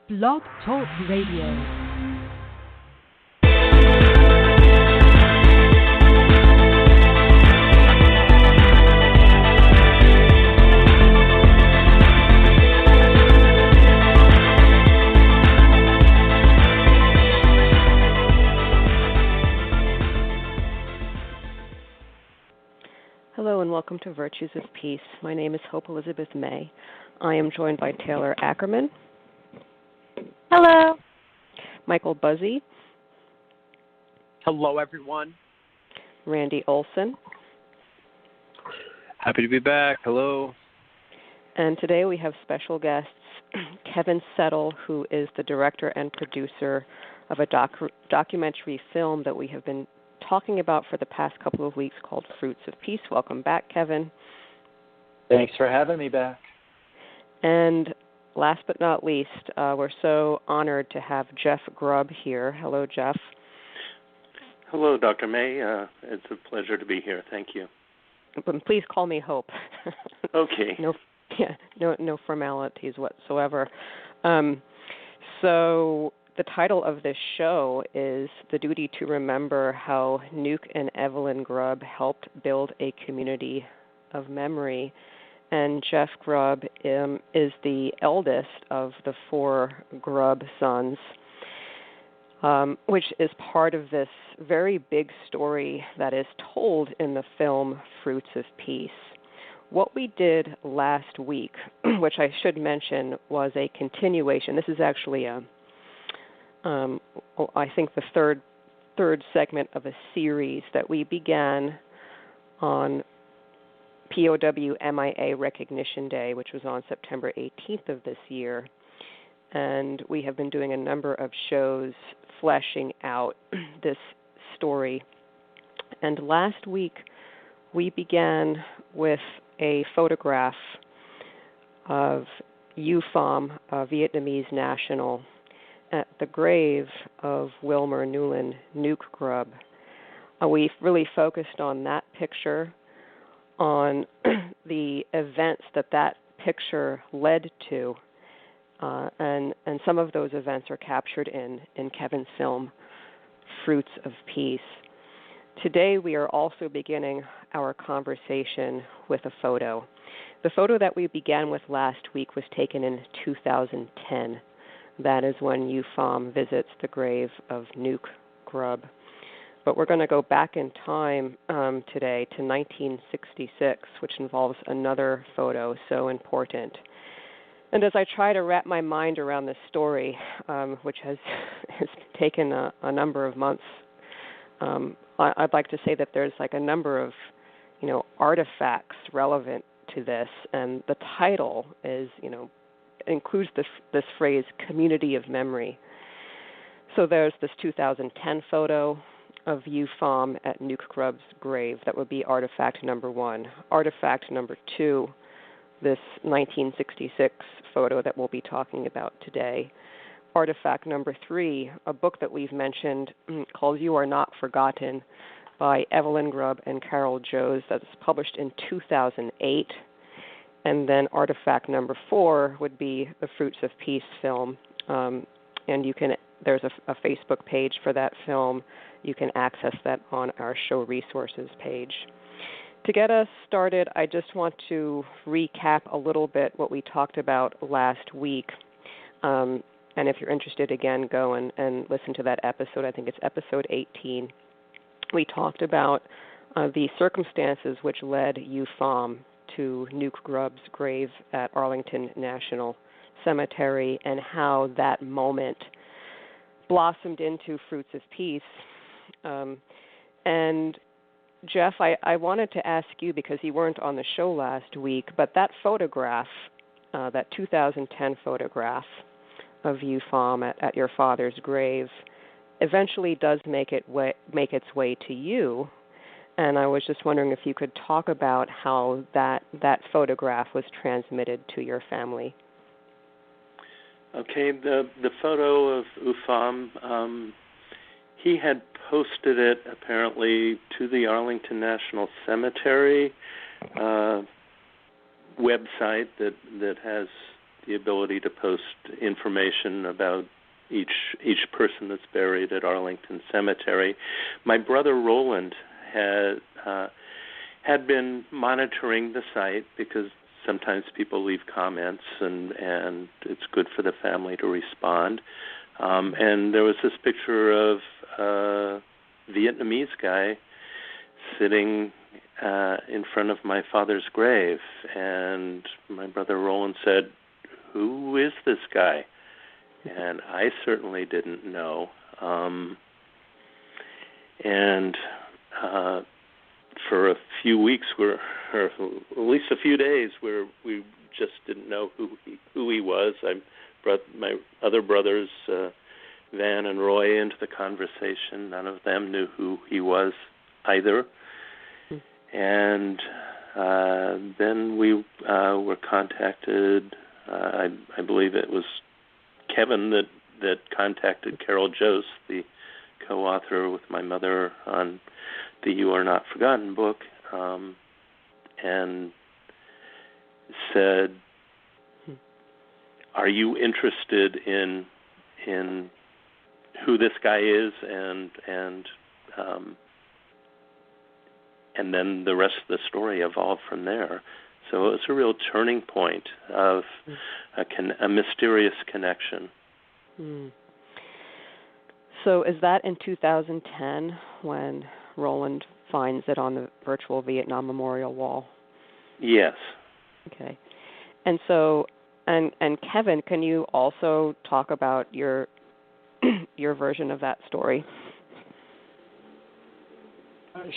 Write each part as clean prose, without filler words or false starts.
Blog Talk Radio. Hello and welcome to Virtues of Peace. My name is Hope Elizabeth May. I am joined by Taylor Ackerman. Hello. Michael Buzzy. Hello, everyone. Randy Olson. Happy to be back. Hello. And today we have special guests, Kevyn Settle, who is the director and producer of a documentary film that we have been talking about for the past couple of weeks called Fruits of Peace. Welcome back, Kevyn. Thanks for having me back. And last but not least, we're so honored to have Jeff Grubb here. Hello, Jeff. Hello, Dr. May. It's a pleasure to be here. Thank you. But please call me Hope. Okay. No formalities whatsoever. So the title of this show is The Duty to Remember How Newk and Evelyn Grubb Helped Build a Community of Memory. And Jeff Grubb is the eldest of the four Grubb sons, which is part of this very big story that is told in the film Fruits of Peace. What we did last week, which I should mention, was a continuation. This is actually I think the third segment of a series that we began on POW MIA Recognition Day, which was on September 18th of this year. And we have been doing a number of shows fleshing out this story. And last week, we began with a photograph of U Pham, a Vietnamese national, at the grave of Wilmer Newlin, Newk Grubb. We really focused on that picture, on the events that picture led to, and some of those events are captured in Kevyn's film, Fruits of Peace. Today we are also beginning our conversation with a photo. The photo that we began with last week was taken in 2010. That is when U Pham visits the grave of Newk Grubb. But we're going to go back in time today to 1966, which involves another photo so important. And as I try to wrap my mind around this story, which has taken a number of months, I'd like to say that there's like a number of, artifacts relevant to this, and the title is, includes this phrase, community of memory. So there's this 2010 photo of U Pham at Newk Grubb's grave. That would be artifact number 1. Artifact number 2, this 1966 photo that we'll be talking about today. Artifact number 3, a book that we've mentioned called You Are Not Forgotten by Evelyn Grub and Carol Joes, that's published in 2008. And then artifact number 4 would be the Fruits of Peace film. And there's a Facebook page for that film. You can access that on our show resources page. To get us started, I just want to recap a little bit what we talked about last week. And if you're interested, again, go and listen to that episode. I think it's episode 18. We talked about the circumstances which led U Pham to Newk Grubb's grave at Arlington National Cemetery and how that moment blossomed into Fruits of Peace. And Jeff, I wanted to ask you, because you weren't on the show last week, but that photograph, that 2010 photograph of U Pham at your father's grave, eventually does make its way to you. And I was just wondering if you could talk about how that photograph was transmitted to your family. Okay, the photo of U Pham, he had posted it apparently to the Arlington National Cemetery website that has the ability to post information about each person that's buried at Arlington Cemetery. My brother Roland had been monitoring the site because sometimes people leave comments and it's good for the family to respond. And there was this picture of a Vietnamese guy sitting in front of my father's grave, and my brother Roland said, "Who is this guy?" And I certainly didn't know. For a few weeks, or at least a few days, where we just didn't know who he was. I brought my other brothers, Van and Roy, into the conversation. None of them knew who he was either. And then we were contacted. I believe it was Kevin that contacted Carol Jost, the co-author with my mother on the You Are Not Forgotten book, and said, "Are you interested in who this guy is?" And then the rest of the story evolved from there. So it was a real turning point of a mysterious connection. So is that in 2010 when Roland finds it on the virtual Vietnam Memorial Wall? Yes. Okay. And so, and Kevin, can you also talk about your version of that story?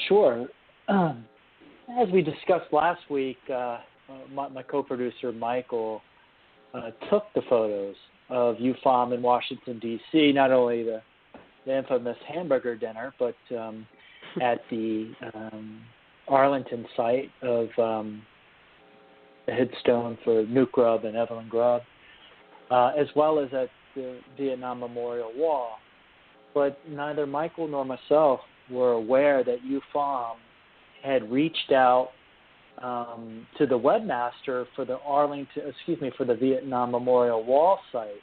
Sure. As we discussed last week, my co-producer Michael took the photos of UFOM in Washington, D.C., not only the infamous hamburger dinner, but at the Arlington site of the headstone for Newk and Evelyn Grubb, as well as at the Vietnam Memorial Wall. But neither Michael nor myself were aware that UFOM had reached out to the webmaster for the Vietnam Memorial Wall site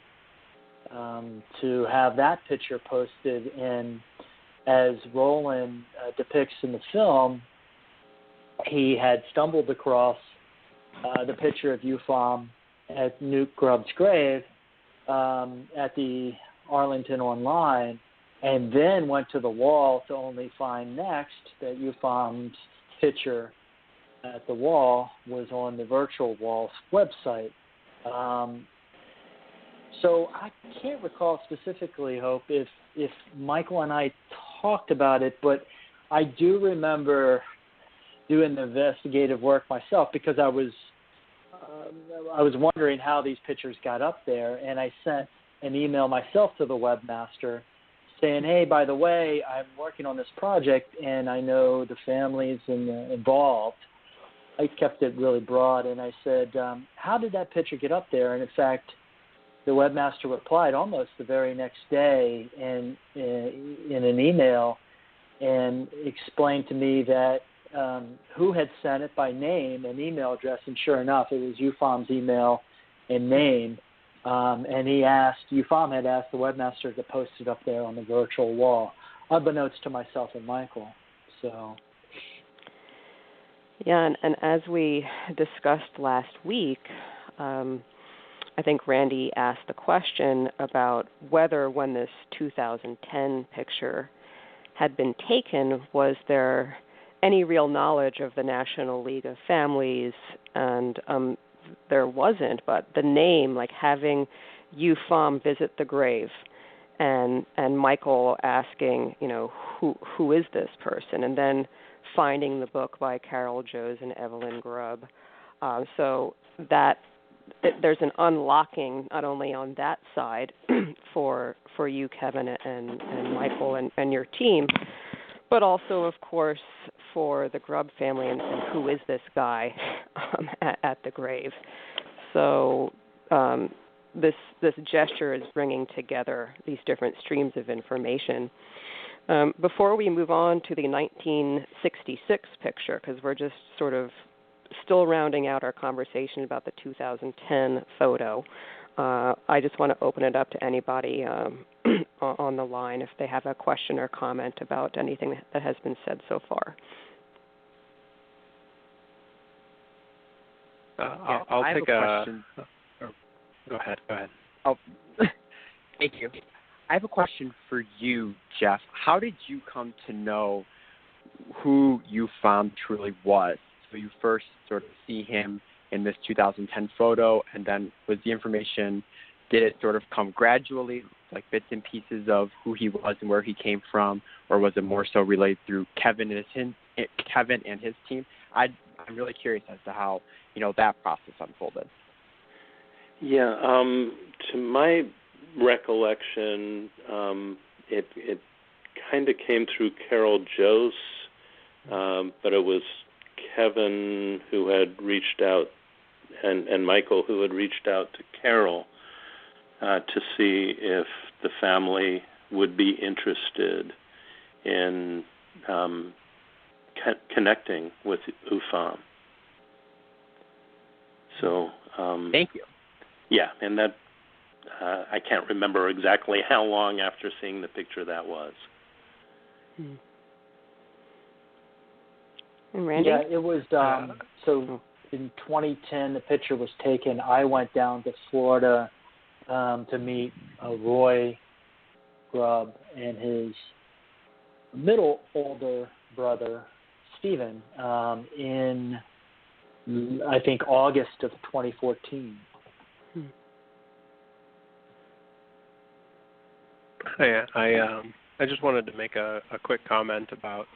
to have that picture posted in, as Roland depicts in the film. He had stumbled across the picture of UFOM at Newk Grubb's grave at the Arlington Online, and then went to the wall to only find next that UFOM's picture at the wall was on the virtual wall's website. So I can't recall specifically, Hope, if Michael and I talked about it, but I do remember doing the investigative work myself because I was wondering how these pictures got up there, and I sent an email myself to the webmaster saying, "Hey, by the way, I'm working on this project, and I know the families involved." I kept it really broad, and I said, "How did that picture get up there?" And in fact, the webmaster replied almost the very next day in an email and explained to me that who had sent it by name and email address, and sure enough, it was UFOM's email and name. And UFOM had asked the webmaster to post it up there on the virtual wall, unbeknownst to myself and Michael. So, yeah, and as we discussed last week, I think Randy asked the question about whether when this 2010 picture had been taken, was there any real knowledge of the National League of Families, and there wasn't, but the name, like having UFOM visit the grave, and Michael asking, who is this person, and then finding the book by Carol Jost and Evelyn Grub. So that there's an unlocking not only on that side for you, Kevin, and Michael and your team, but also, of course, for the Grubb family and who is this guy at the grave. So this gesture is bringing together these different streams of information. Before we move on to the 1966 picture, because we're just sort of still rounding out our conversation about the 2010 photo. I just want to open it up to anybody on the line if they have a question or comment about anything that has been said so far. I'll take a question. Go ahead. Oh, thank you. I have a question for you, Jeff. How did you come to know who Ufam truly was? So you first sort of see him in this 2010 photo, and then was the information, did it sort of come gradually, like bits and pieces of who he was and where he came from, or was it more so relayed through Kevin and his team? I'm really curious as to how, that process unfolded. Yeah, to my recollection, it kind of came through Carol Jose, but it was Kevin who had reached out, and Michael who had reached out to Carol to see if the family would be interested in connecting with Ufam. So thank you. Yeah, and that I can't remember exactly how long after seeing the picture that was. And Randy? Yeah, it was so in 2010 the picture was taken. I went down to Florida to meet Roy Grubb and his older brother Stephen in I think August of 2014. Yeah, I just wanted to make a quick comment about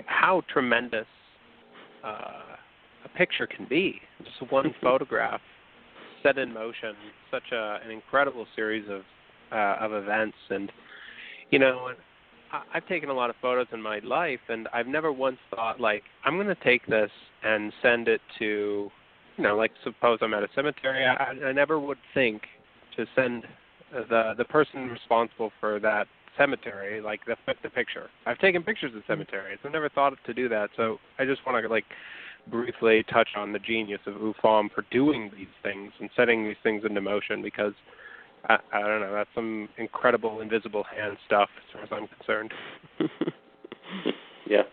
how tremendous a picture can be. Just one photograph set in motion, such an incredible series of events. And I've taken a lot of photos in my life, and I've never once thought I'm going to take this and send it to, suppose I'm at a cemetery. I never would think to send the person responsible for that cemetery, the picture. I've taken pictures of cemeteries. I've never thought to do that. So I just want to briefly touch on the genius of Ufam for doing these things and setting these things into motion, because I don't know, that's some incredible invisible hand stuff as far as I'm concerned. Yeah.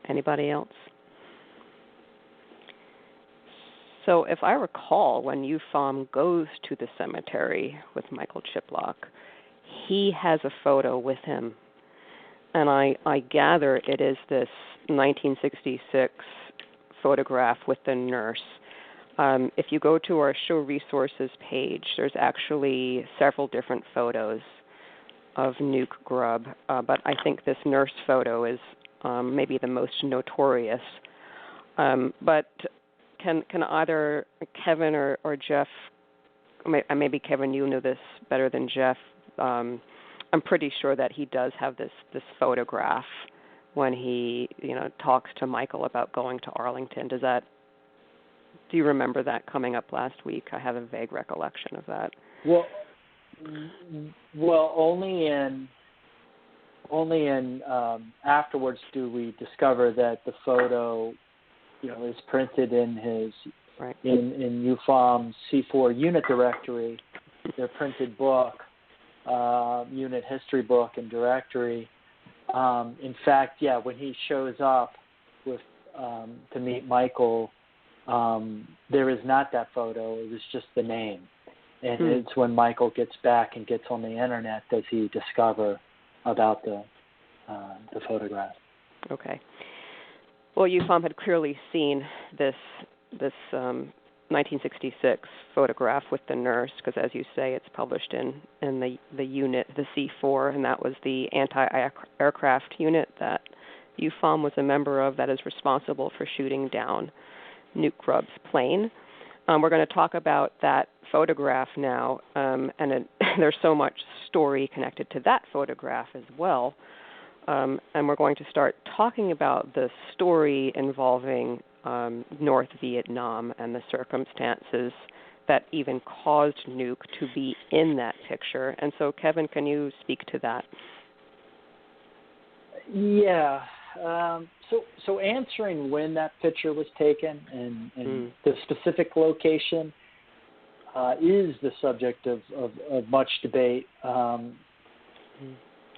Anybody else? So if I recall, when Ufam goes to the cemetery with Michael Chiplock, he has a photo with him. And I gather it is this 1966 photograph with the nurse. If you go to our show resources page, there's actually several different photos of Newk Grubb, but I think this nurse photo is maybe the most notorious. But can either Kevin or Jeff, maybe Kevin, you know this better than Jeff, I'm pretty sure that he does have this photograph when he talks to Michael about going to Arlington. Do you remember that coming up last week? I have a vague recollection of that. Well, only in afterwards do we discover that the photo, is printed in his in Ufam's C4 unit directory, their printed book, unit history book and directory. In fact, when he shows up to meet Michael, there is not that photo. It was just the name. And it's when Michael gets back and gets on the internet does he discover about the photograph. Okay. Well, Ufam had clearly seen this 1966 photograph with the nurse, because as you say, it's published in the unit, the C4, and that was the anti-aircraft unit that Ufam was a member of that is responsible for shooting down Newk Grubb's plane. We're going to talk about that photograph now, and there's so much story connected to that photograph as well. And we're going to start talking about the story involving North Vietnam and the circumstances that even caused Newk to be in that picture. And so, Kevin, can you speak to that? Yeah. So answering when that picture was taken and the specific location is the subject of much debate. I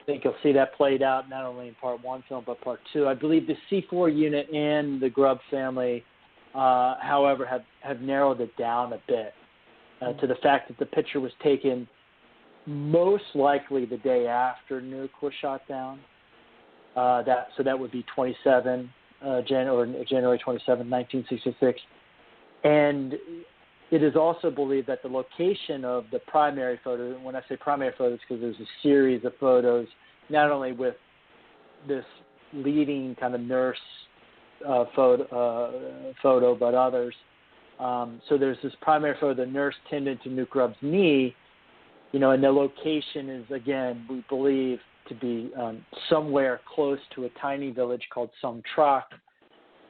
think you'll see that played out not only in Part 1 film, but Part 2. I believe the C4 unit and the Grubb family, however, have narrowed it down a bit to the fact that the picture was taken most likely the day after Newk was shot down. So that would be January 27, 1966. And it is also believed that the location of the primary photo, and when I say primary photos, because there's a series of photos, not only with this leading kind of nurse photo, but others. So there's this primary photo, the nurse tended to Newk Grubb's knee, and the location is, again, we believe to be somewhere close to a tiny village called Song Trak,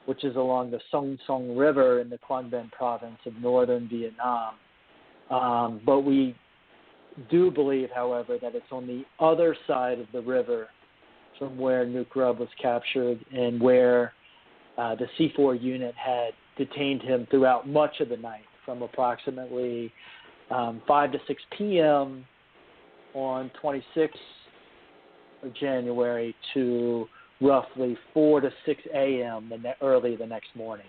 which is along the Song Song River in the Quang Binh province of northern Vietnam. But we do believe, however, that it's on the other side of the river from where Newk Grubb was captured and where the C4 unit had detained him throughout much of the night, from approximately 5 to 6 p.m. on 26th of January to roughly 4 to 6 a.m. early the next morning.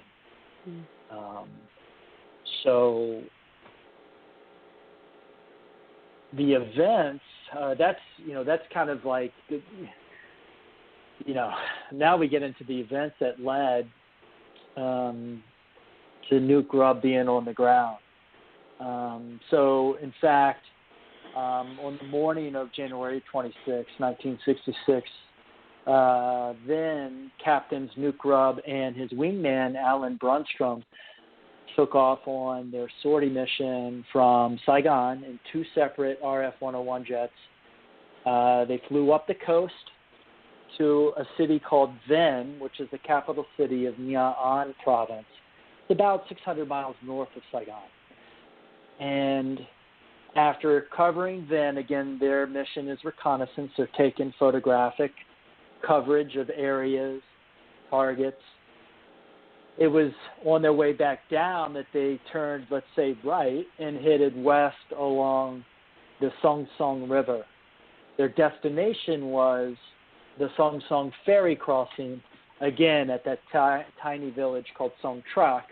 So the events, that's kind of like, now we get into the events that led to Newk Grubb being on the ground. So, in fact, on the morning of January 26, 1966, then Captains Newk Grubb and his wingman, Alan Brunstrom, took off on their sortie mission from Saigon in 2 separate RF-101 jets. They flew up the coast to a city called Ven, which is the capital city of Nha An province. It's about 600 miles north of Saigon. And after covering Ven, again, their mission is reconnaissance. They're taking photographic coverage of areas, targets. It was on their way back down that they turned, let's say, right and headed west along the Song Song River. Their destination was the Song Song ferry crossing, again, at that tiny village called Song Trak,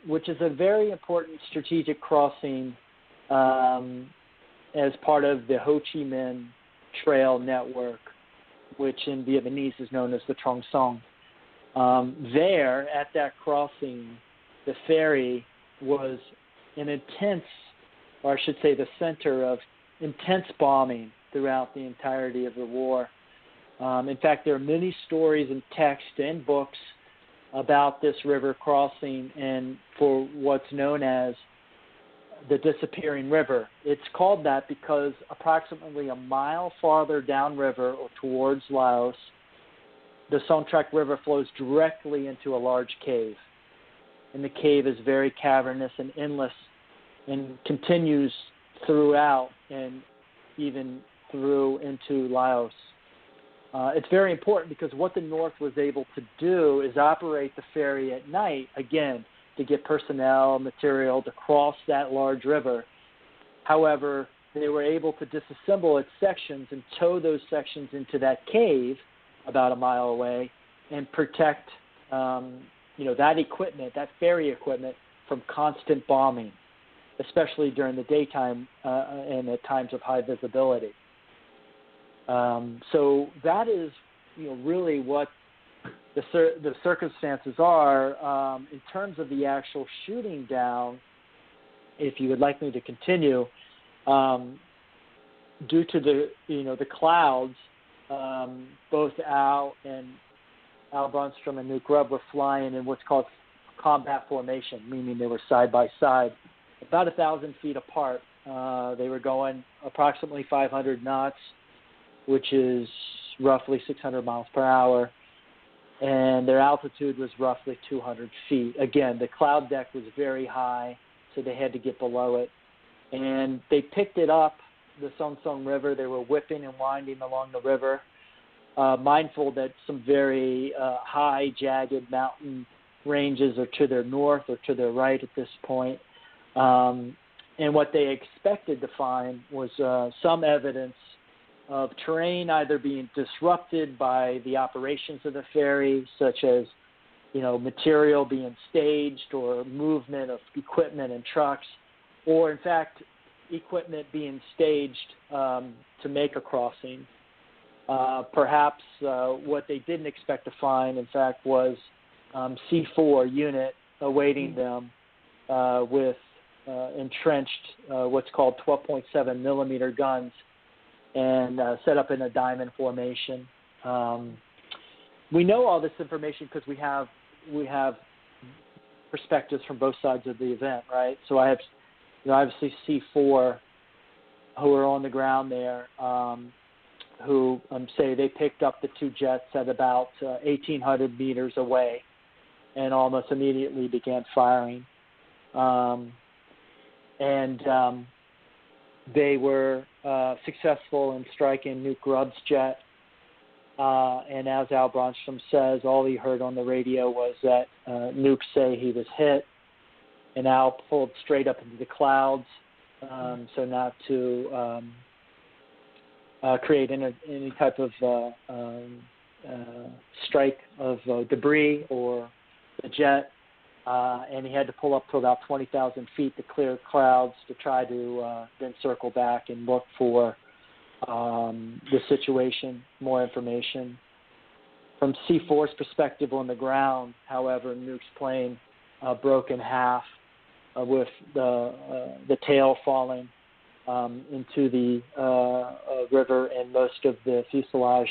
which is a very important strategic crossing as part of the Ho Chi Minh Trail Network, which in Vietnamese is known as the Trong Song. There, at that crossing, the ferry was an intense, or I should say the center of intense bombing throughout the entirety of the war. In fact, there are many stories and text and books about this river crossing and for what's known as the Disappearing River. It's called that because approximately a mile farther downriver or towards Laos, the Song Trak River flows directly into a large cave. And the cave is very cavernous and endless and continues throughout and even through into Laos. It's very important because what the North was able to do is operate the ferry at night, again, to get personnel, material to cross that large river. However, they were able to disassemble its sections and tow those sections into that cave about a mile away and protect, that equipment, that ferry equipment, from constant bombing, especially during the daytime and at times of high visibility. So that is, really what the circumstances are. In terms of the actual shooting down, if you would like me to continue, due to the clouds, both Al Brunstrom and Newk Grubb were flying in what's called combat formation, meaning they were side by side, about 1,000 feet apart. They were going approximately 500 knots, which is roughly 600 miles per hour, and their altitude was roughly 200 feet. Again, the cloud deck was very high, so they had to get below it. And they picked it up, the Song Song River. They were whipping and winding along the river. mindful that some very high, jagged mountain ranges are to their north or to their right at this point. And what they expected to find was some evidence of terrain either being disrupted by the operations of the ferry, such as, material being staged or movement of equipment and trucks, or in fact, equipment being staged to make a crossing. Perhaps what they didn't expect to find, in fact, was C4 unit awaiting them with entrenched what's called 12.7 millimeter guns and set up in a diamond formation. We know all this information because we have perspectives from both sides of the event, right? So I have, obviously C4 who are on the ground there, who say they picked up the two jets at about 1,800 meters away and almost immediately began firing. They were successful in striking Newk Grubb's jet. And as Al Bronstrom says, all he heard on the radio was that Newk say he was hit, and Al pulled straight up into the clouds, so not to create any type of strike of debris or the jet. And he had to pull up to about 20,000 feet to clear clouds to try to then circle back and look for the situation, more information. From C4's perspective on the ground, however, Newk's plane broke in half with the tail falling into the river and most of the fuselage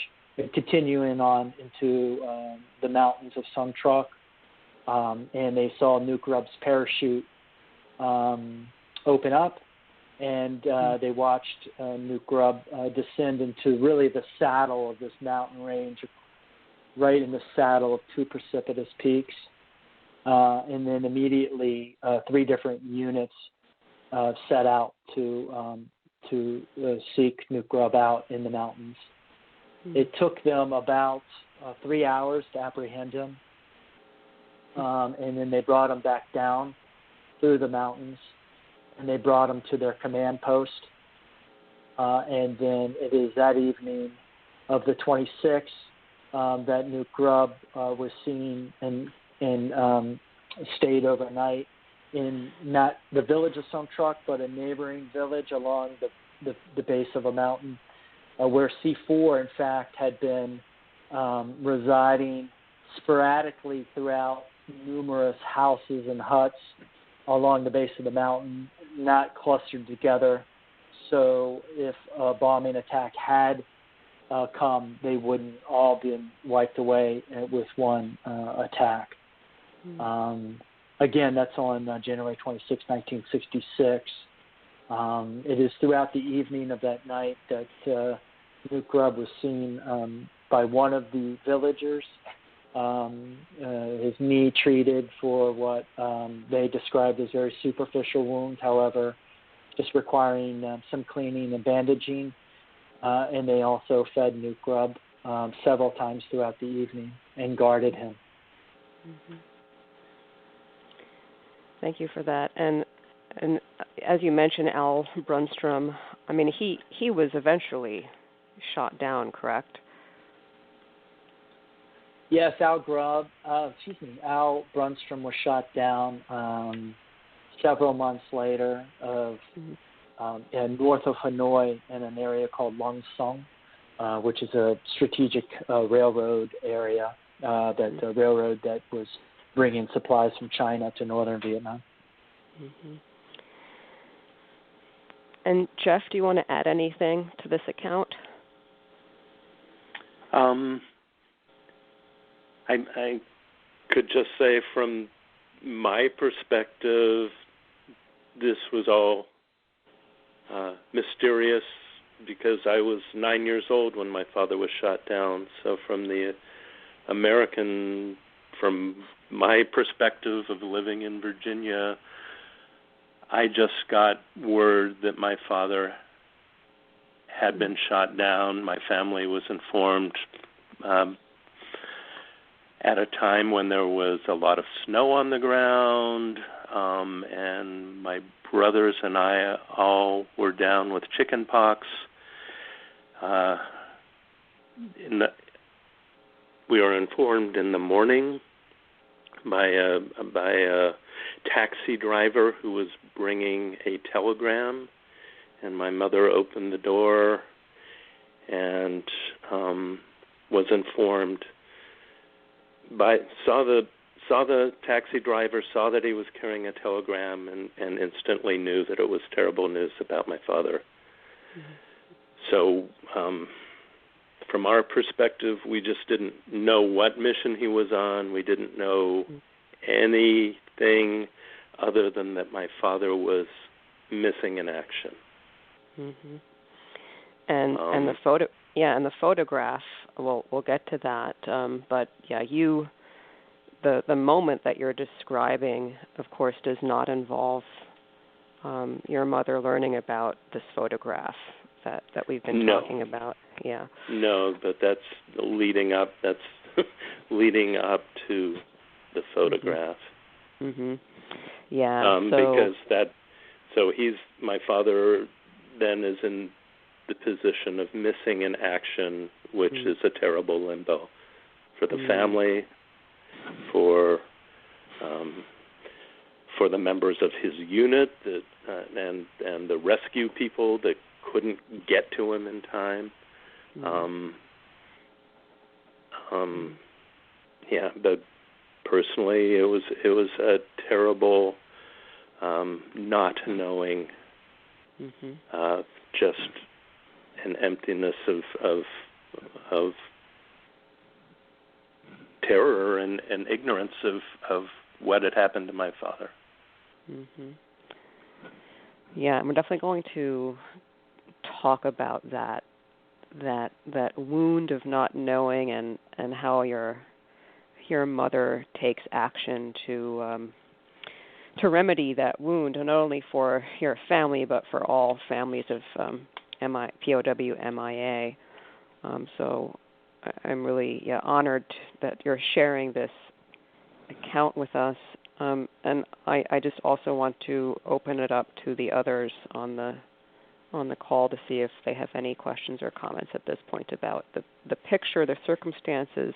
continuing on into the mountains of Sungtruk. And they saw Newk Grubb's parachute open up, and they watched Newk Grubb descend into really the saddle of this mountain range, right in the saddle of two precipitous peaks. And then immediately 3 different units set out to seek Newk Grubb out in the mountains. It took them about 3 hours to apprehend him. And then they brought him back down through the mountains, and they brought him to their command post. And then it is that evening of the 26th that Newk Grubb was seen and stayed overnight in not the village of Sungtruk, but a neighboring village along the base of a mountain, where C4, in fact, had been residing sporadically throughout numerous houses and huts along the base of the mountain, not clustered together. So if a bombing attack had come, they wouldn't all been wiped away with one attack. Again, that's on January 26, 1966. It is throughout the evening of that night that Newk Grubb was seen by one of the villagers, his knee treated for what they described as very superficial wounds, however, just requiring some cleaning and bandaging. And they also fed Newk Grubb several times throughout the evening and guarded him. Mm-hmm. Thank you for that. And as you mentioned, Al Brunstrom, I mean, he was eventually shot down, correct? Yes, Al Brunstrom was shot down several months later north of Hanoi in an area called Long Song, which is a strategic railroad area, that railroad that was bringing supplies from China to northern Vietnam. Mm-hmm. And Jeff, do you want to add anything to this account? I could just say from my perspective, this was all mysterious because I was 9 years old when my father was shot down. So from my perspective of living in Virginia, I just got word that my father had been shot down. My family was informed at a time when there was a lot of snow on the ground, and my brothers and I all were down with chicken pox. We were informed in the morning by a taxi driver who was bringing a telegram, and my mother opened the door and was informed. Saw the taxi driver, saw that he was carrying a telegram, and instantly knew that it was terrible news about my father. Mm-hmm. So, from our perspective, we just didn't know what mission he was on. We didn't know anything other than that my father was missing in action. Mm-hmm. And the photograph. We'll get to that. But yeah, the moment that you're describing, of course, does not involve your mother learning about this photograph that we've been talking about. Yeah. No, but that's leading up. That's leading up to the photograph. Mm-hmm. Yeah. So my father then is in the position of missing in action, which is a terrible limbo for the family, for the members of his unit and the rescue people that couldn't get to him in time. But personally, it was a terrible not knowing, just an emptiness of terror and ignorance of what had happened to my father. Mm-hmm. Yeah, and we're definitely going to talk about that wound of not knowing and how your mother takes action to remedy that wound, and not only for your family but for all families of POW MIA. So I'm really honored that you're sharing this account with us. And I just also want to open it up to the others on the call to see if they have any questions or comments at this point about the picture, the circumstances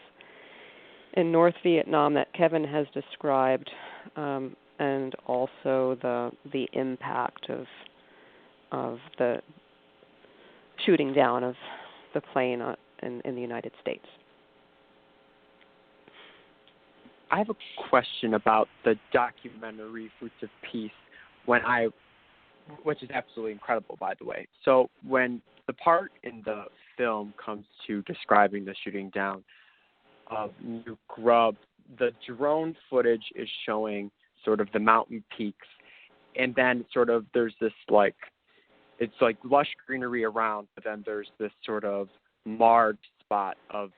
in North Vietnam that Kevyn has described, and also the impact of the shooting down of the plane in the United States. I have a question about the documentary Fruits of Peace, which is absolutely incredible, by the way. So when the part in the film comes to describing the shooting down of Newk Grubb, the drone footage is showing sort of the mountain peaks, and then sort of there's this it's like lush greenery around, but then there's this sort of marred spot of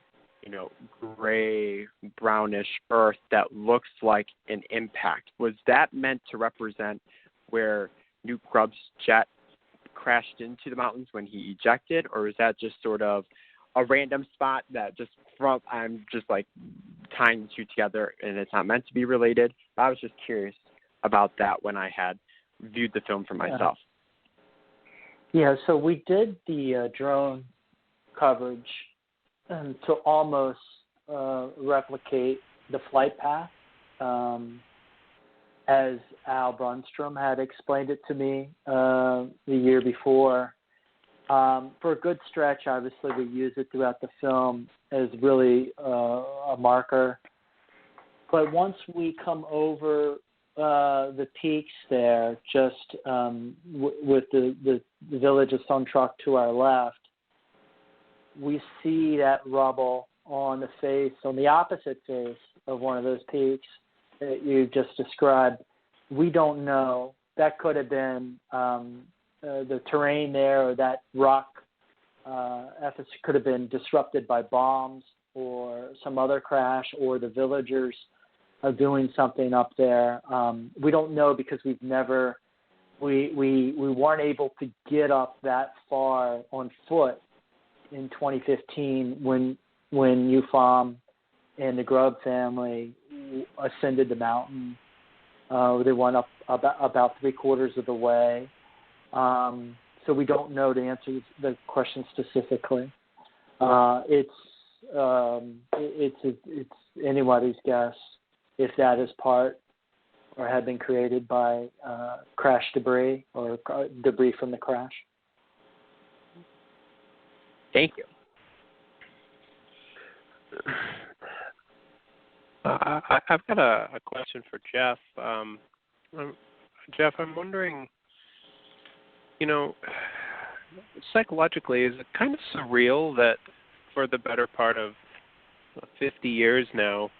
gray, brownish earth that looks like an impact. Was that meant to represent where Newk Grubb's jet crashed into the mountains when he ejected, or is that just sort of a random spot that I'm just tying the two together and it's not meant to be related? I was just curious about that when I had viewed the film for myself. So we did the drone coverage to almost replicate the flight path, as Al Brunstrom had explained it to me the year before. For a good stretch, obviously, we use it throughout the film as really a marker. But once we come over the peaks there, just with the village of Son Truc to our left, we see that rubble on the opposite face of one of those peaks that you just described. We don't know. That could have been the terrain there, or that rock could have been disrupted by bombs or some other crash, or the villagers are doing something up there. We don't know because we weren't able to get up that far on foot in 2015 when when UFOM and the Grubb family ascended the mountain. They went up about 3/4 of the way. So we don't know to answer the question specifically. It's anybody's guess if that is part or had been created by crash debris or debris from the crash. Thank you. I've got a question for Jeff. Jeff, I'm wondering, psychologically, is it kind of surreal that for the better part of 50 years now,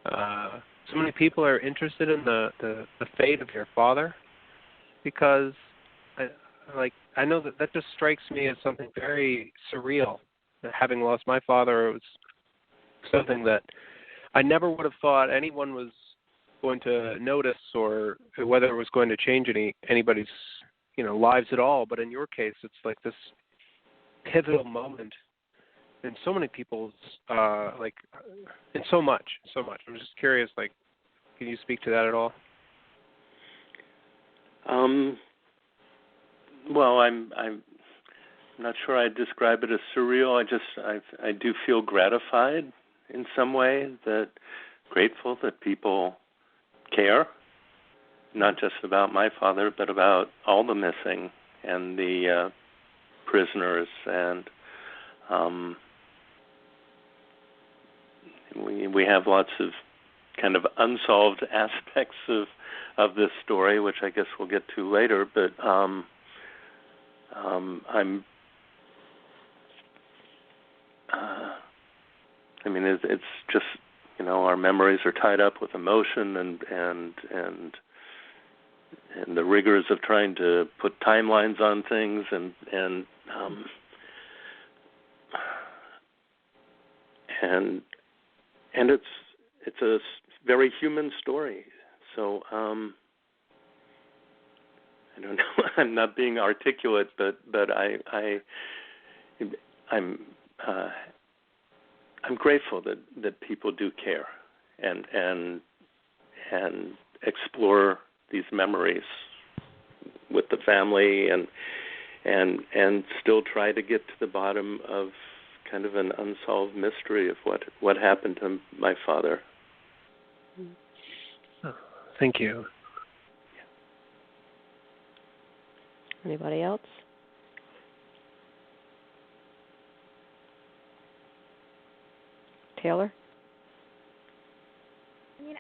so many people are interested in the fate of your father? Because I know that just strikes me as something very surreal. Having lost my father, it was something that I never would have thought anyone was going to notice, or whether it was going to change anybody's lives at all. But in your case, it's like this pivotal moment in so many people's in so much. I'm just curious, can you speak to that at all? Well, I'm not sure I'd describe it as surreal. I do feel gratified in some way, grateful that people care, not just about my father, but about all the missing and the prisoners, and we have lots of kind of unsolved aspects of this story, which I guess we'll get to later. But it's just our memories are tied up with emotion and the rigors of trying to put timelines on things and it's a very human story. So I don't know. I'm not being articulate, but I'm grateful that people do care and explore these memories with the family and still try to get to the bottom of kind of an unsolved mystery of what happened to my father. Oh, thank you. Anybody else? Taylor?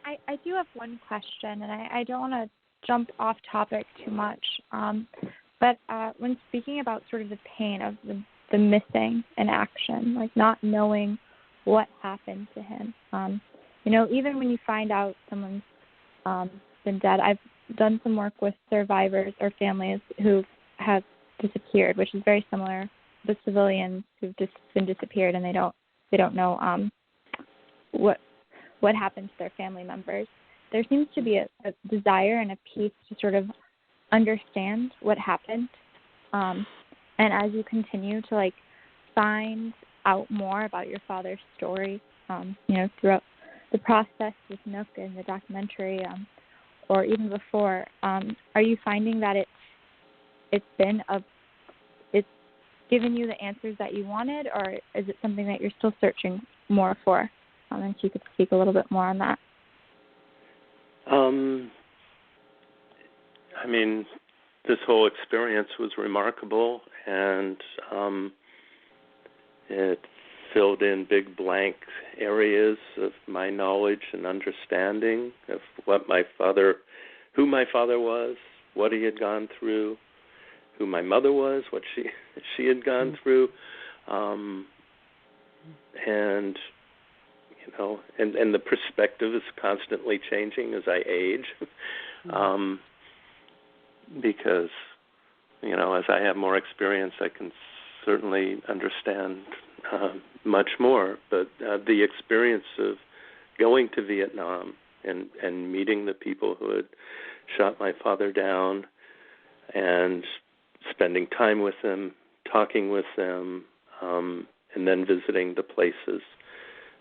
I do have one question, and I don't want to jump off topic too much, but when speaking about sort of the pain of the missing in action, not knowing what happened to him, even when you find out someone's been dead, I've done some work with survivors or families who have disappeared, which is very similar. The civilians who've just been disappeared, and they don't know what happened to their family members. There seems to be a desire and a peace to sort of understand what happened, and as you continue to find out more about your father's story, throughout the process with Newk and the documentary, or even before, are you finding that it's given you the answers that you wanted, or is it something that you're still searching more for? And if you could speak a little bit more on that. This whole experience was remarkable, and it filled in big blank areas of my knowledge and understanding of who my father was, what he had gone through, who my mother was, what she had gone through, and the perspective is constantly changing as I age, because as I have more experience, I can certainly understand much more. But the experience of going to Vietnam and meeting the people who had shot my father down and spending time with them, talking with them, and then visiting the places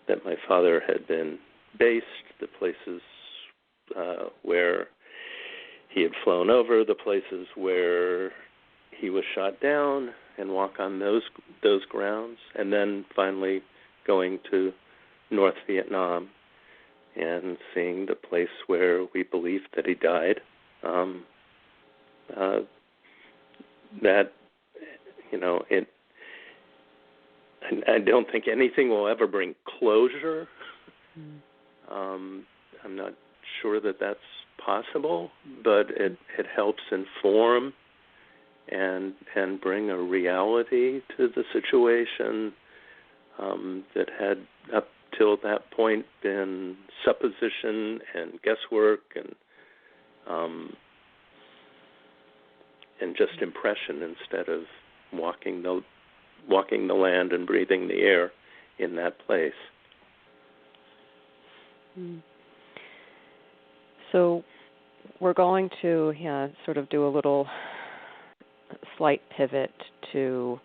that my father had been based, the places where he had flown over, the places where he was shot down, and walk on those grounds, and then finally going to North Vietnam and seeing the place where we believed that he died. That, I don't think anything will ever bring closure. I'm not sure that that's possible, but it helps inform and bring a reality to the situation that had up till that point been supposition and guesswork and just impression instead of walking the land and breathing the air in that place. So we're going to sort of do a little slight pivot to,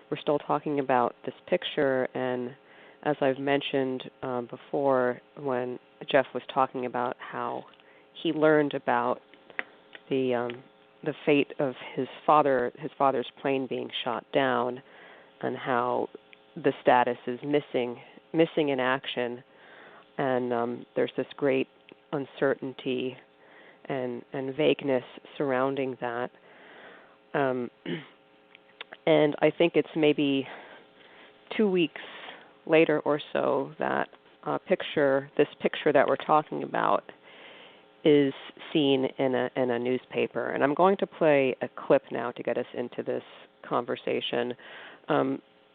we're still talking about this picture, and as I've mentioned before, when Jeff was talking about how he learned about the fate of his father's plane being shot down, and how the status is missing in action, and there's this great uncertainty and vagueness surrounding that. And I think it's maybe 2 weeks later or so that this picture that we're talking about is seen in a newspaper. And I'm going to play a clip now to get us into this conversation.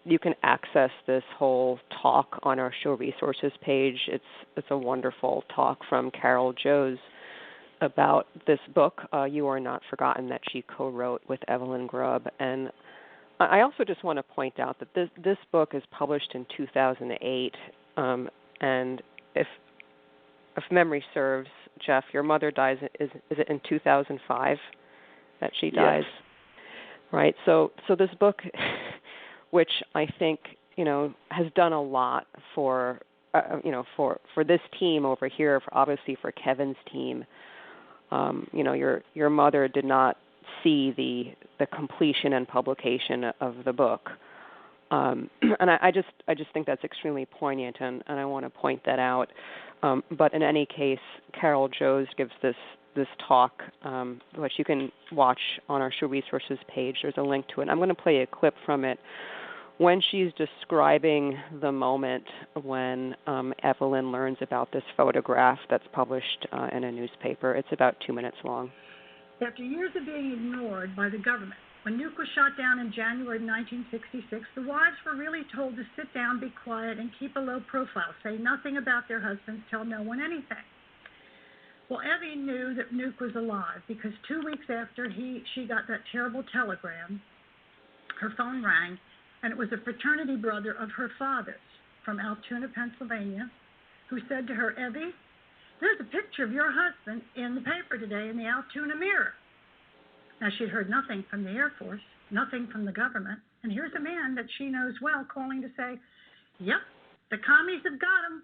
You can access this whole talk on our show resources page. It's a wonderful talk from Carol Joes about this book, You Are Not Forgotten, that she co-wrote with Evelyn Grub. And I also just want to point out that this book is published in 2008, and if memory serves, Jeff, your mother dies, is it in 2005 that she dies? Yes. Right. So this book, which I think has done a lot for this team over here, obviously for Kevyn's team. Your mother did not see the completion and publication of the book, and I just think that's extremely poignant, and I want to point that out. But in any case, Carol Joes gives this talk, which you can watch on our show resources page. There's a link to it. I'm going to play a clip from it when she's describing the moment when Evelyn learns about this photograph that's published in a newspaper. It's about 2 minutes long. After years of being ignored by the government, when Newk was shot down in January of 1966, the wives were really told to sit down, be quiet, and keep a low profile, say nothing about their husbands, tell no one anything. Well, Evie knew that Newk was alive because 2 weeks after she got that terrible telegram, her phone rang, and it was a fraternity brother of her father's from Altoona, Pennsylvania, who said to her, Evie, there's a picture of your husband in the paper today in the Altoona Mirror. Now, she'd heard nothing from the Air Force, nothing from the government, and here's a man that she knows well calling to say, yep, the commies have got him.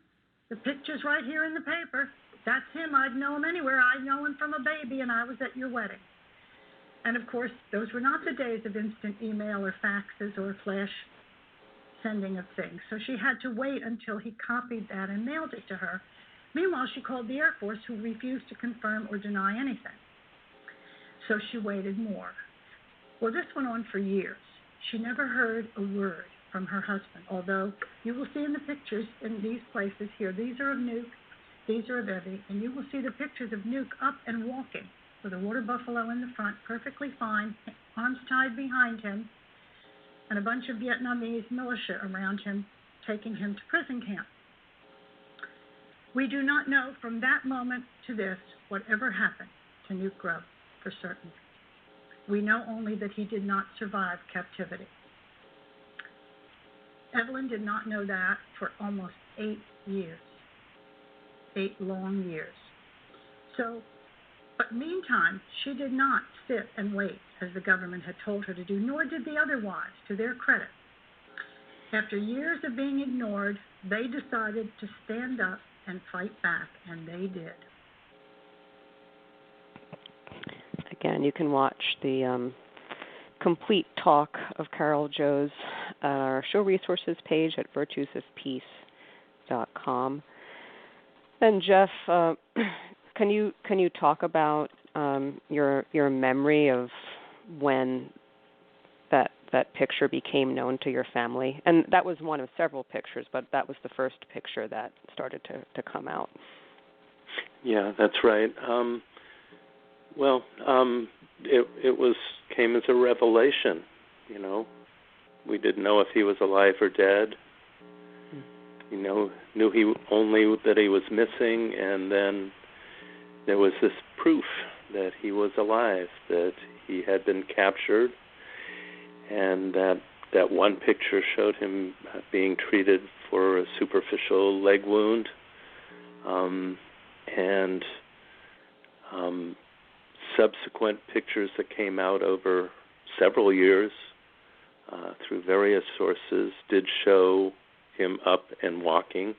The picture's right here in the paper. That's him. I'd know him anywhere. I know him from a baby, and I was at your wedding. And, of course, those were not the days of instant email or faxes or flash sending of things. So she had to wait until he copied that and mailed it to her. Meanwhile, she called the Air Force, who refused to confirm or deny anything. So she waited more. Well, this went on for years. She never heard a word from her husband, although you will see in the pictures in these places here, these are of Newk, these are of Evie, and you will see the pictures of Newk up and walking with a water buffalo in the front, perfectly fine, arms tied behind him, and a bunch of Vietnamese militia around him, taking him to prison camp. We do not know from that moment to this whatever happened to Newk Grubb for certain. We know only that he did not survive captivity. Evelyn did not know that for almost 8 years. 8 long years. But meantime, she did not sit and wait as the government had told her to do, nor did the other wives, to their credit. After years of being ignored, they decided to stand up and fight back, and they did. Again, you can watch the complete talk of Carol Jo's at our show resources page at virtuesofpeace.com. And Jeff, can you talk about your memory of when that picture became known to your family? And that was one of several pictures, but that was the first picture that started to come out. Yeah, that's right. It came as a revelation. You know, we didn't know if he was alive or dead. You know, knew he only that he was missing, and then there was this proof that he was alive, that he had been captured, and that one picture showed him being treated for a superficial leg wound, and subsequent pictures that came out over several years through various sources did show him up and walking,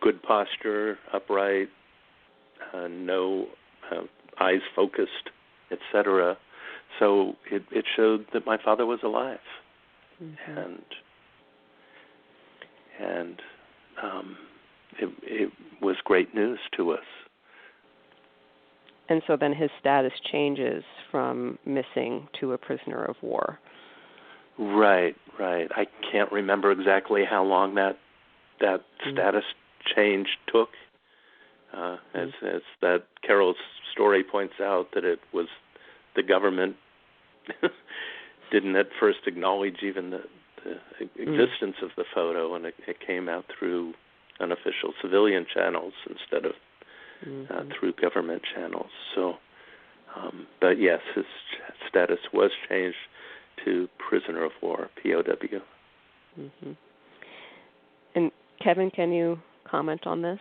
good posture, upright, no eyes focused, etc. So it showed that my father was alive, and it was great news to us. And so then his status changes from missing to a prisoner of war. Right. I can't remember exactly how long that status change took. As that Carol's story points out, that it was the government didn't at first acknowledge even the existence of the photo, and it came out through unofficial civilian channels instead of through government channels. So, but yes, his status was changed to prisoner of war, POW. Mm-hmm. And Kevin, can you comment on this?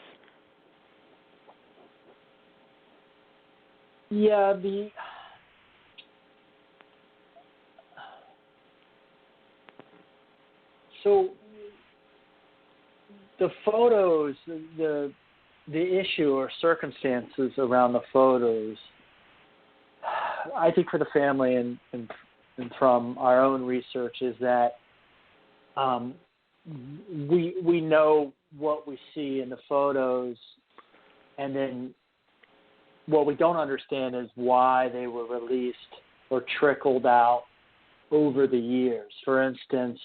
Yeah, so the photos, the issue or circumstances around the photos, I think for the family and from our own research is that we know what we see in the photos, and then what we don't understand is why they were released or trickled out over the years. For instance,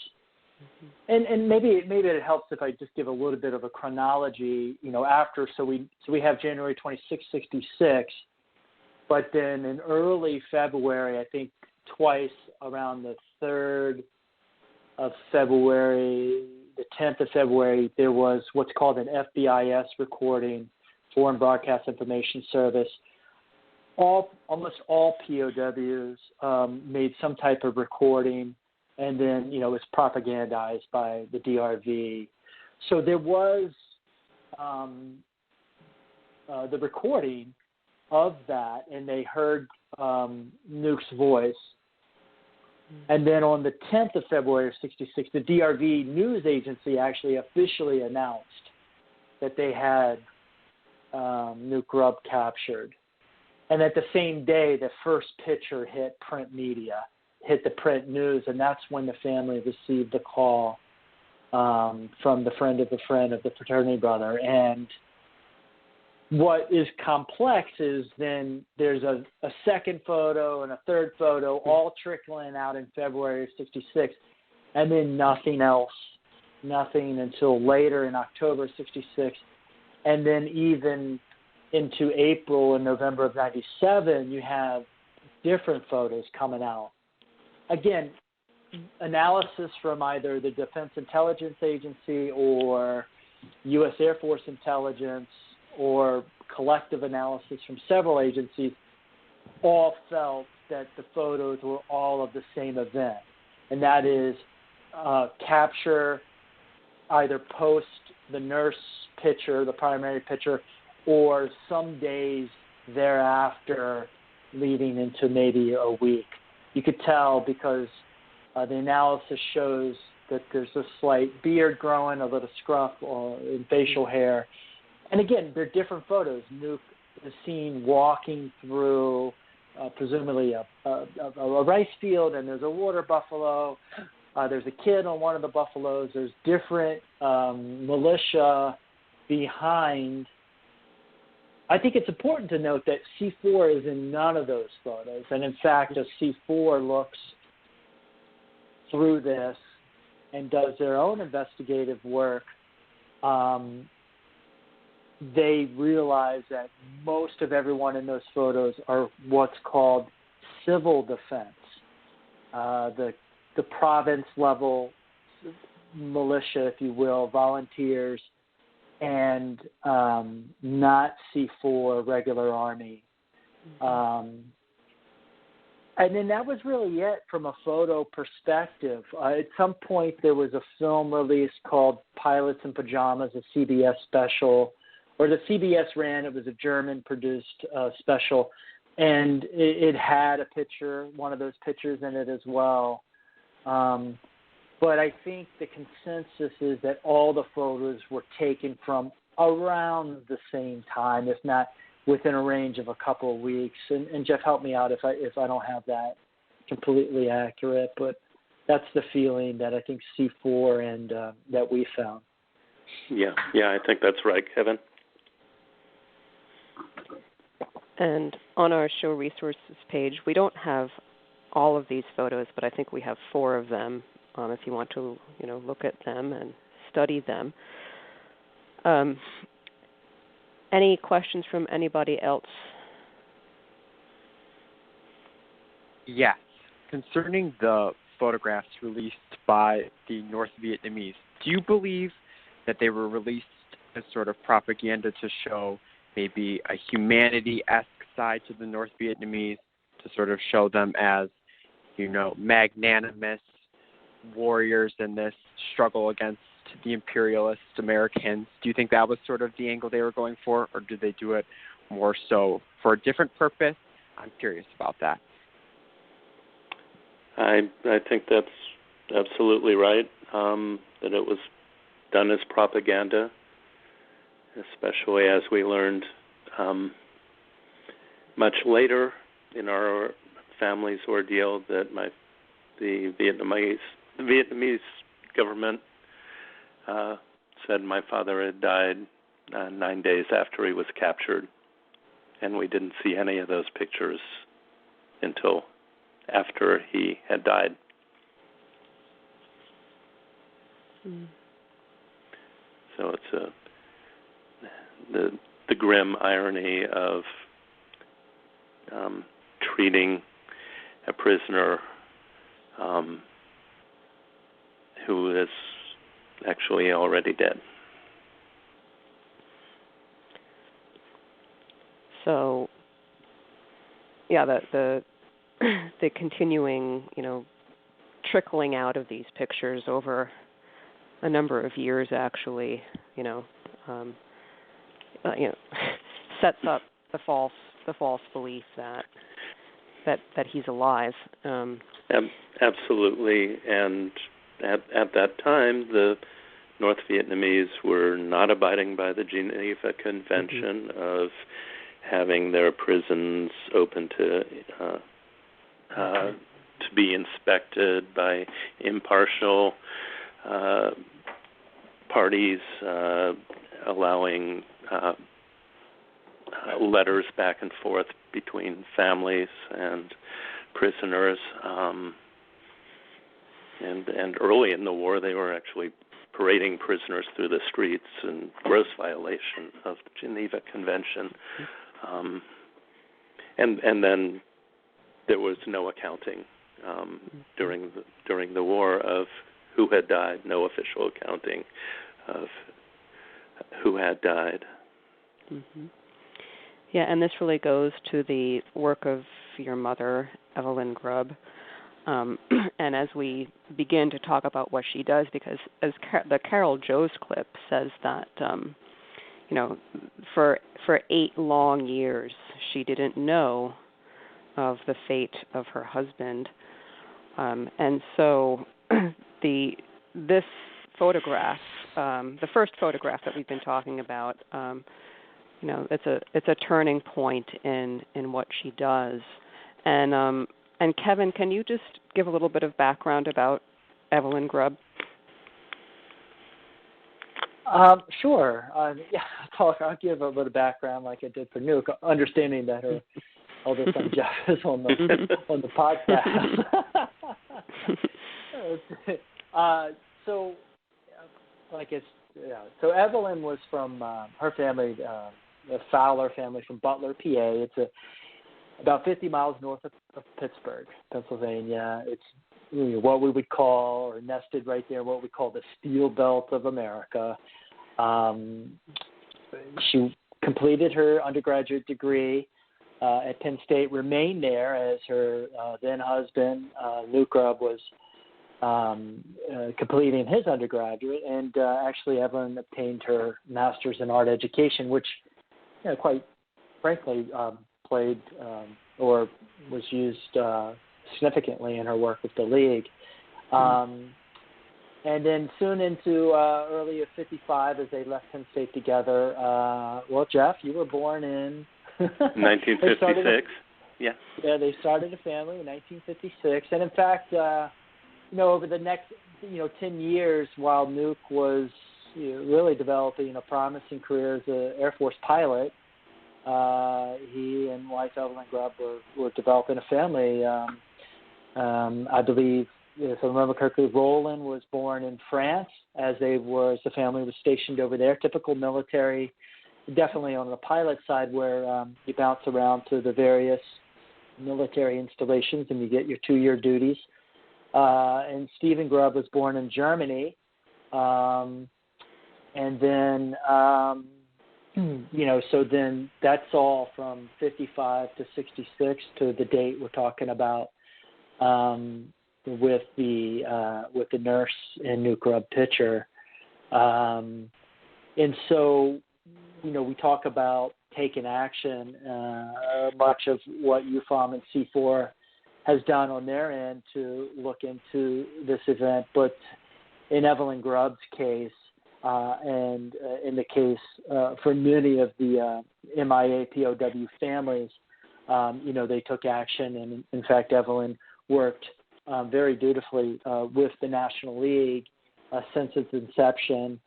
and maybe it helps if I just give a little bit of a chronology. You know, after so we have January 26, 66, but then in early February, I think twice around the 3rd of February, the 10th of February, there was what's called an FBIS recording, Foreign Broadcast Information Service. Almost all POWs made some type of recording, and then, it was propagandized by the DRV. So there was the recording of that, and they heard Newk's voice. And then on the 10th of February of 66, the DRV news agency actually officially announced that they had Newk Grubb captured. And at the same day, the first picture hit print media, hit the print news, and that's when the family received a call from the friend of the fraternity brother. And what is complex is then there's a second photo and a third photo all trickling out in February of 66, and then nothing else, nothing until later in October of 66, and then even into April and November of 97, you have different photos coming out. Again, analysis from either the Defense Intelligence Agency or U.S. Air Force Intelligence or collective analysis from several agencies all felt that the photos were all of the same event, and that is capture either post the nurse picture, the primary picture, or some days thereafter leading into maybe a week. You could tell because The analysis shows that there's a slight beard growing, a little scruff in facial hair. And again, they're different photos. Newk is seen walking through presumably a rice field, and there's a water buffalo. There's a kid on one of the buffaloes. There's different militia behind. I think it's important to note that C4 is in none of those photos. And in fact, as C4 looks through this and does their own investigative work, they realize that most of everyone in those photos are what's called civil defense, the province level militia, if you will, volunteers, and not C4 regular army. And then that was really it from a photo perspective. At some point, there was a film released called Pilots in Pajamas, a CBS special, or the CBS ran. It was a German-produced special, and it had a picture, one of those pictures in it as well. But I think the consensus is that all the photos were taken from around the same time, if not within a range of a couple of weeks. And Jeff, help me out if I don't have that completely accurate, but that's the feeling that I think C4 and that we found. Yeah, I think that's right, Kevin. And on our show resources page, we don't have all of these photos, but I think we have 4 of them. If you want to, look at them and study them. Any questions from anybody else? Yes. Concerning the photographs released by the North Vietnamese, do you believe that they were released as sort of propaganda to show maybe a humanity-esque side to the North Vietnamese, to sort of show them as, magnanimous warriors in this struggle against the imperialist Americans? Do you think that was sort of the angle they were going for, or did they do it more so for a different purpose? I'm curious about that. I think that's absolutely right, that it was done as propaganda, especially as we learned much later in our family's ordeal that the Vietnamese government said my father had died 9 days after he was captured, and we didn't see any of those pictures until after he had died. So it's the grim irony of treating a prisoner who is actually already dead. So, yeah, the continuing, trickling out of these pictures over a number of years, actually, sets up the false belief that he's alive. Absolutely, and at that time, the North Vietnamese were not abiding by the Geneva Convention of having their prisons open to be inspected by impartial parties, allowing letters back and forth between families and prisoners. And early in the war, they were actually parading prisoners through the streets in gross violation of the Geneva Convention. And then there was no accounting during the war of who had died, no official accounting of who had died. Mm-hmm. Yeah, and this really goes to the work of your mother, Evelyn Grub. And as we begin to talk about what she does, because as the Carol Joe's clip says that, for 8 long years she didn't know of the fate of her husband. And so this photograph, the first photograph that we've been talking about, it's a turning point in what she does. And Kevin, can you just give a little bit of background about Evelyn Grubb? Sure. I'll give a little background like I did for Newk, understanding that her eldest son Jeff is on the podcast. So Evelyn was from her family, the Fowler family from Butler, PA. It's about 50 miles north of Pittsburgh, Pennsylvania. It's what we would call, or nested right there, what we call the Steel Belt of America. She completed her undergraduate degree at Penn State, remained there as her then husband, Newk Grubb, was completing his undergraduate, and actually Evelyn obtained her master's in art education, which, quite frankly, played or was used significantly in her work with the League. And then soon into early of 55, as they left Penn State together, Jeff, you were born in 1956. Yeah, they started a family in 1956. And in fact, over the next, 10 years, while Newk was really developing a promising career as an Air Force pilot, he and wife Evelyn Grub were developing a family. I believe, if I remember correctly, Roland was born in France as the family was stationed over there. Typical military, definitely on the pilot side, where you bounce around to the various military installations and you get your 2-year duties. And Stephen Grubb was born in Germany. And then, so then that's all from 55 to 66 to the date we're talking about, with the nurse and Newk Grubb picture. And so, we talk about taking action. Much of what UFOM and C4 has done on their end to look into this event, but in Evelyn Grubb's case, and in the case for many of the MIA POW families, they took action, and in fact, Evelyn worked very dutifully with the National League since its inception,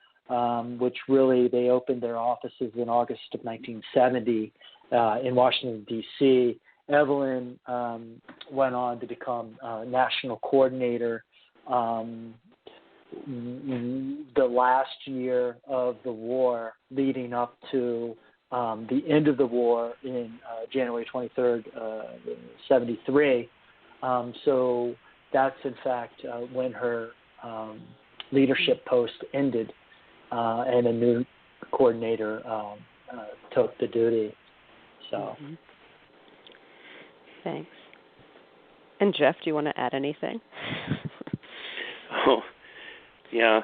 which really they opened their offices in August of 1970 in Washington, D.C. Evelyn went on to become national coordinator the last year of the war, leading up to the end of the war in January 23rd, 73. So that's, in fact, when her leadership post ended, and a new coordinator took the duty. So. Mm-hmm. Thanks. And Jeff, do you want to add anything? Oh, yeah.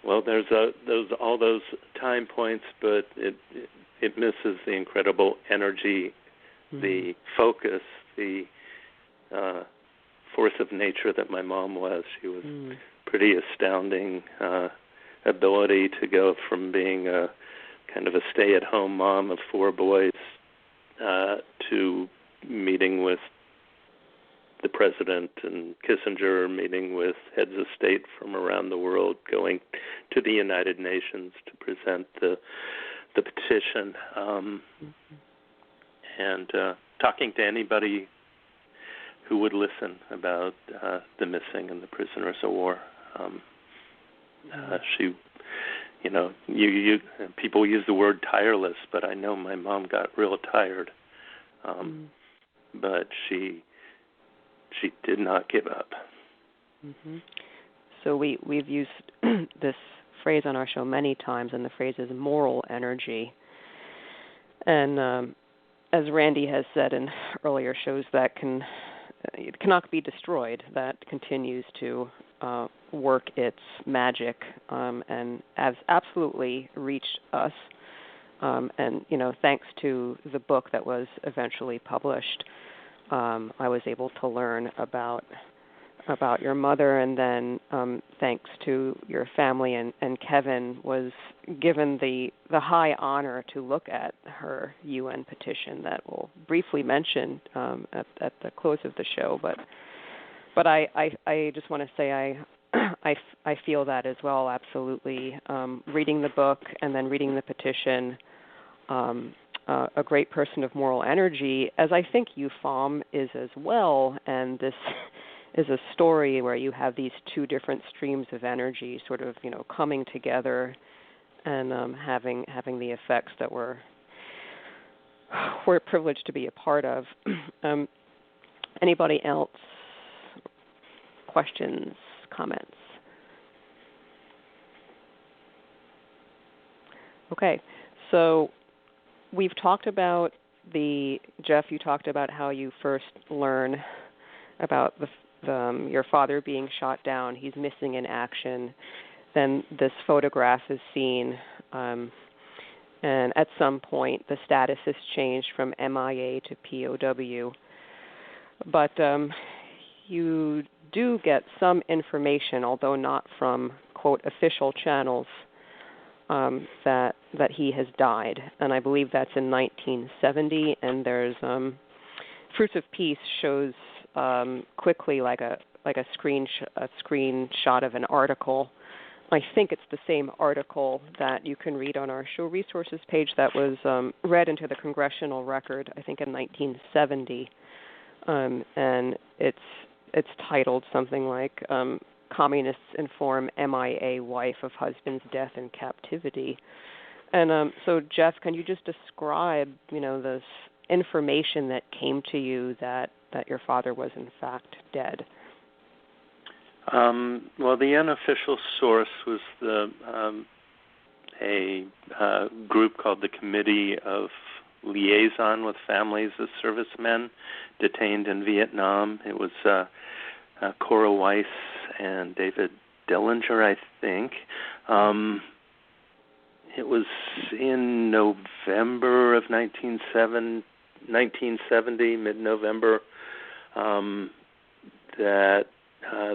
Well, there's all those time points, but it misses the incredible energy, the focus, the force of nature that my mom was. She was pretty astounding ability to go from being a kind of a stay-at-home mom of 4 boys to meeting with the president and Kissinger, meeting with heads of state from around the world, going to the United Nations to present the petition, and talking to anybody who would listen about the missing and the prisoners of war. She, you people use the word tireless, but I know my mom got real tired. But she did not give up. Mm-hmm. So we've used this phrase on our show many times, and the phrase is moral energy. And as Randy has said in earlier shows, that it cannot be destroyed. That continues to work its magic, and has absolutely reached us. And thanks to the book that was eventually published, I was able to learn about about your mother, and then thanks to your family and Kevyn, was given the high honor to look at her UN petition that we'll briefly mention at the close of the show. But I just want to say I feel that as well, absolutely. Reading the book and then reading the petition, a great person of moral energy, as I think UFOM is as well, and this is a story where you have these two different streams of energy sort of, coming together and having the effects that we're privileged to be a part of. Anybody else? Questions, comments? Okay, so we've talked about Jeff, you talked about how you first learn about your father being shot down. He's missing in action. Then this photograph is seen, and at some point the status is changed from MIA to POW. But you do get some information, although not from, quote, official channels, that he has died. And I believe that's in 1970, and there's Fruits of Peace shows quickly like a screenshot of an article. I think it's the same article that you can read on our show resources page that was read into the congressional record, I think in 1970, and it's titled something like "Communists Inform MIA Wife of Husband's Death in Captivity." And so, Jeff, can you just describe, this information that came to you that your father was in fact dead? Well, the unofficial source was a group called the Committee of Liaison with Families of Servicemen Detained in Vietnam. It was Cora Weiss and David Dillinger, I think. It was in November of 1970, mid-November, that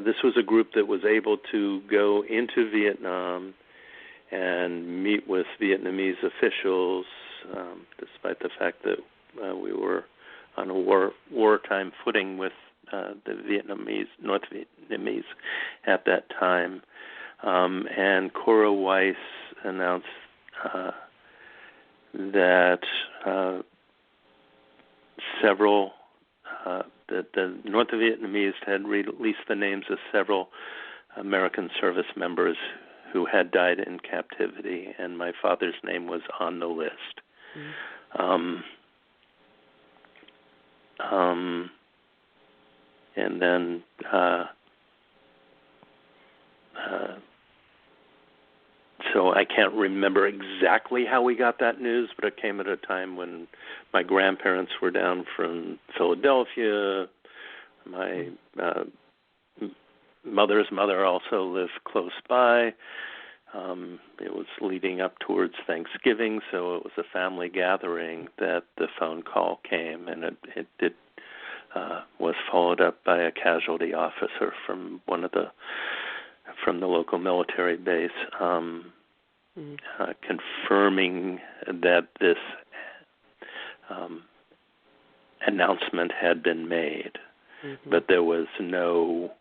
this was a group that was able to go into Vietnam and meet with Vietnamese officials, despite the fact that we were on a wartime footing with the North Vietnamese at that time. And Cora Weiss announced that that the North Vietnamese had released the names of several American service members who had died in captivity, and my father's name was on the list. And then so I can't remember exactly how we got that news, but it came at a time when my grandparents were down from Philadelphia. My mother's mother also lived close by. It was leading up towards Thanksgiving, so it was a family gathering that the phone call came, and it was followed up by a casualty officer from from the local military base, confirming that this announcement had been made, but there was no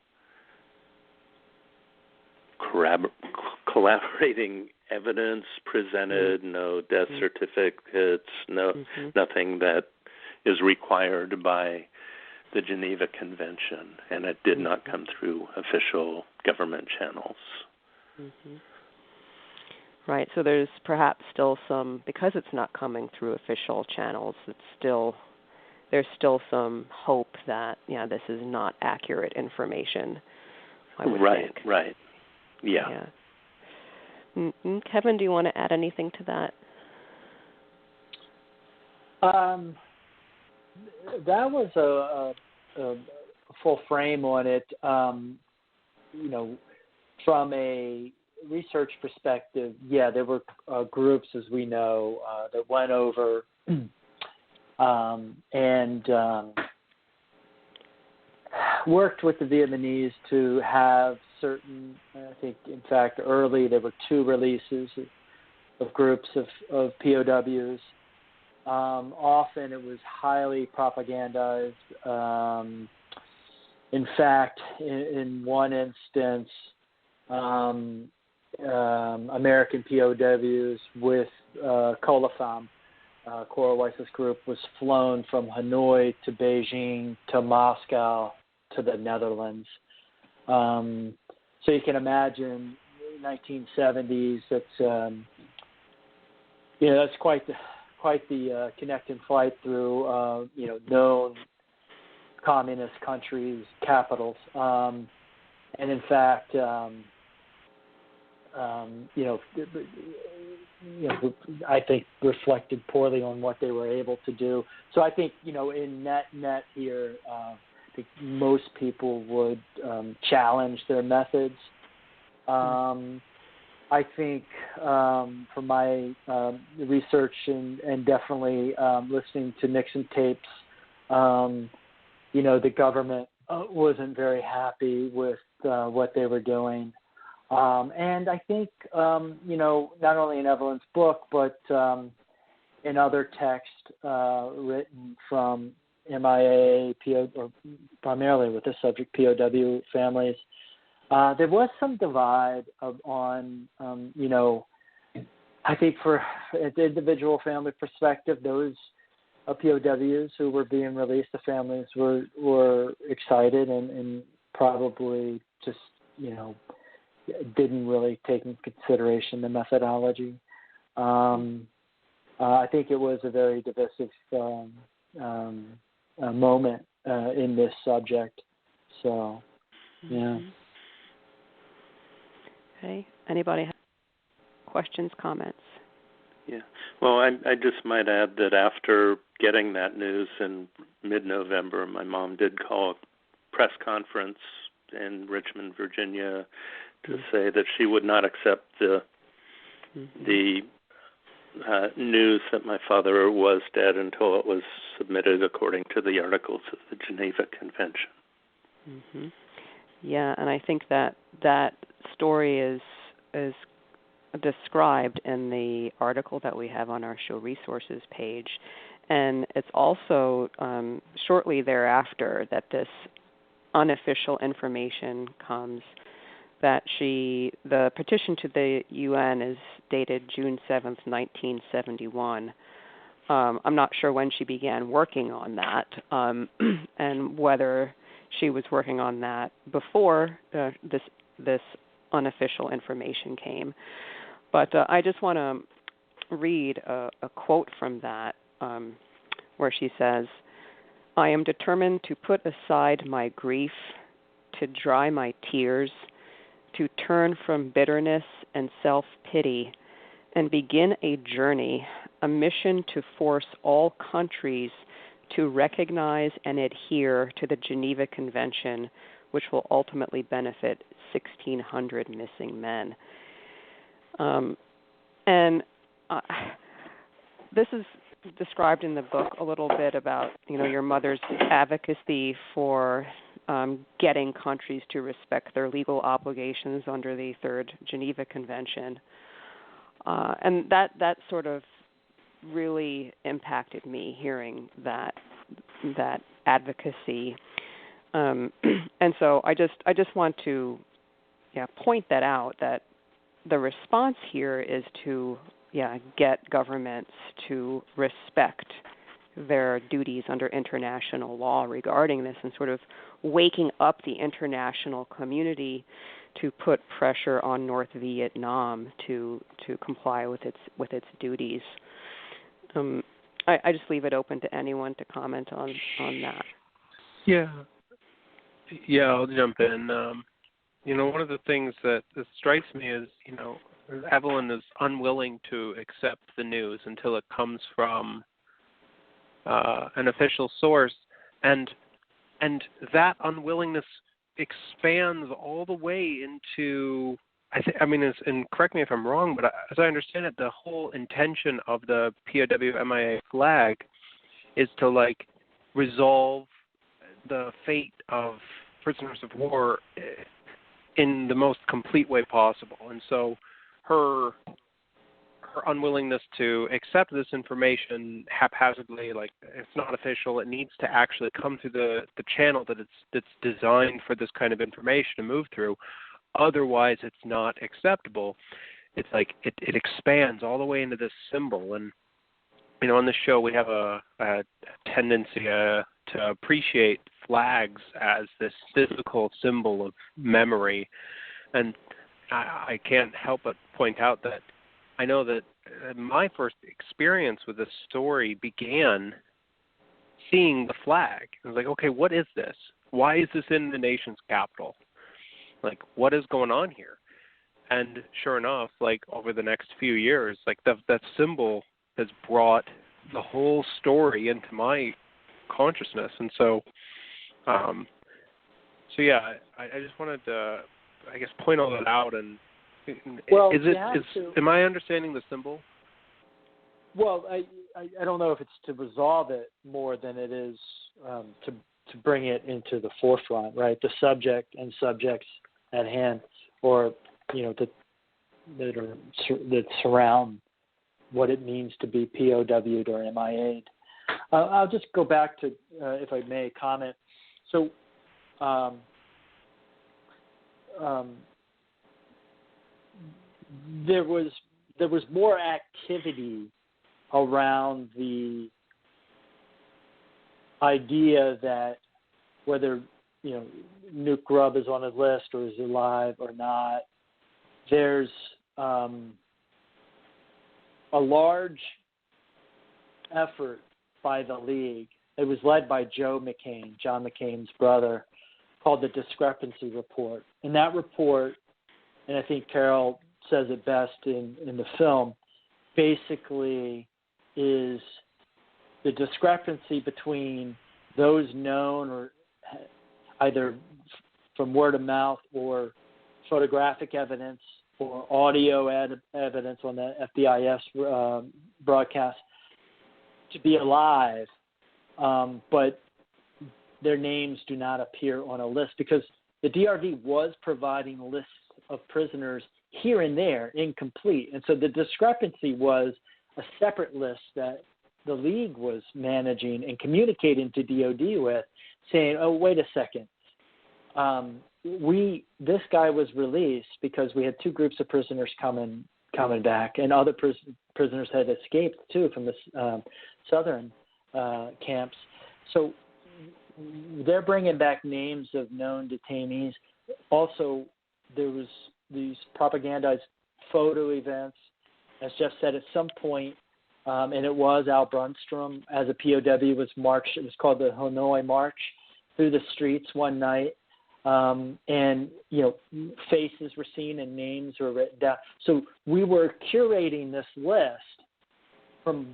collaborating evidence presented, no death certificates, nothing that is required by the Geneva Convention, and it did not come through official government channels. Right, so there's perhaps still some, because it's not coming through official channels, there's still some hope that, this is not accurate information, I would think. Right. Yeah. Kevyn, do you want to add anything to that? That was a full frame on it. From a research perspective, there were groups, as we know, that went over worked with the Vietnamese to have certain, I think, in fact, early there were 2 releases of groups of POWs. Often it was highly propagandized. In fact, in one instance, American POWs with Colafam, Cora Weiss's group, was flown from Hanoi to Beijing to Moscow to the Netherlands. So you can imagine 1970s. That's that's quite the connect and flight through known communist countries' capitals, and in fact, I think reflected poorly on what they were able to do. So I think in net here, I think most people would challenge their methods. I think from my research and definitely listening to Nixon tapes, the government wasn't very happy with what they were doing. And I think, not only in Evelyn's book, but in other texts written from MIA, or primarily with the subject POW families, there was some divide on, I think for the individual family perspective, those POWs who were being released, the families were excited and probably just, didn't really take into consideration the methodology. I think it was a very divisive moment in this subject. So, yeah. Okay. Anybody have questions, comments? Yeah. Well, I just might add that after getting that news in mid-November, my mom did call a press conference in Richmond, Virginia, to say that she would not accept the news that my father was dead until it was submitted according to the articles of the Geneva Convention. Mm-hmm. Yeah, and I think that story is described in the article that we have on our show resources page, and it's also shortly thereafter that this unofficial information comes that the petition to the UN is dated June 7th, 1971. I'm not sure when she began working on that, and whether she was working on that before this unofficial information came. But I just want to read a quote from that where she says, "I am determined to put aside my grief, to dry my tears, to turn from bitterness and self-pity and begin a journey, a mission to force all countries to recognize and adhere to the Geneva Convention, which will ultimately benefit 1,600 missing men." This is described in the book a little bit about, your mother's advocacy for getting countries to respect their legal obligations under the Third Geneva Convention. And that sort of really impacted me, hearing that advocacy. And so I just want to point that out, that the response here is to get governments to respect their duties under international law regarding this, and sort of waking up the international community to put pressure on North Vietnam to comply with its duties. I just leave it open to anyone to comment on that. Yeah, I'll jump in. One of the things that strikes me is, Evelyn is unwilling to accept the news until it comes from an official source, and that unwillingness expands all the way into, and correct me if I'm wrong, but as I understand it, the whole intention of the POW-MIA flag is to resolve the fate of prisoners of war in the most complete way possible. And so her unwillingness to accept this information haphazardly, like it's not official, it needs to actually come through the channel that's designed for this kind of information to move through. Otherwise, it's not acceptable. It's like it expands all the way into this symbol. And, you know, on this show we have a tendency to appreciate flags as this physical symbol of memory. And I can't help but point out that I know that my first experience with this story began seeing the flag. I was like, okay, what is this? Why is this in the nation's capital? Like, what is going on here? And sure enough, like over the next few years, like that symbol has brought the whole story into my consciousness. And so, yeah, I just wanted to, I guess, point all that out. And well, am I understanding the symbol? Well, I don't know if it's to resolve it more than it is to bring it into the forefront, right? The subject and subjects at hand, or that surround what it means to be POW'd or MIA'd. I'll just go back to, if I may, comment. So, there was more activity around the idea that whether Newk Grubb is on a list or is alive or not, there's a large effort by the League. It was led by John McCain's brother, called the Discrepancy Report. And that report, and I think Carol says it best in the film, basically is the discrepancy between those known or either from word of mouth or photographic evidence or audio evidence on the FBIS broadcast to be alive, but their names do not appear on a list, because the DRV was providing lists of prisoners here and there, incomplete. And so the discrepancy was a separate list that the League was managing and communicating to DOD with, saying, oh, wait a second. This guy was released because we had two groups of prisoners coming back, and other prisoners had escaped too from the southern camps. So they're bringing back names of known detainees. Also, there was these propagandized photo events. As Jeff said, at some point, and it was Al Brunstrom as a POW was marched. It was called the Hanoi March through the streets one night. And, faces were seen and names were written down. So we were curating this list from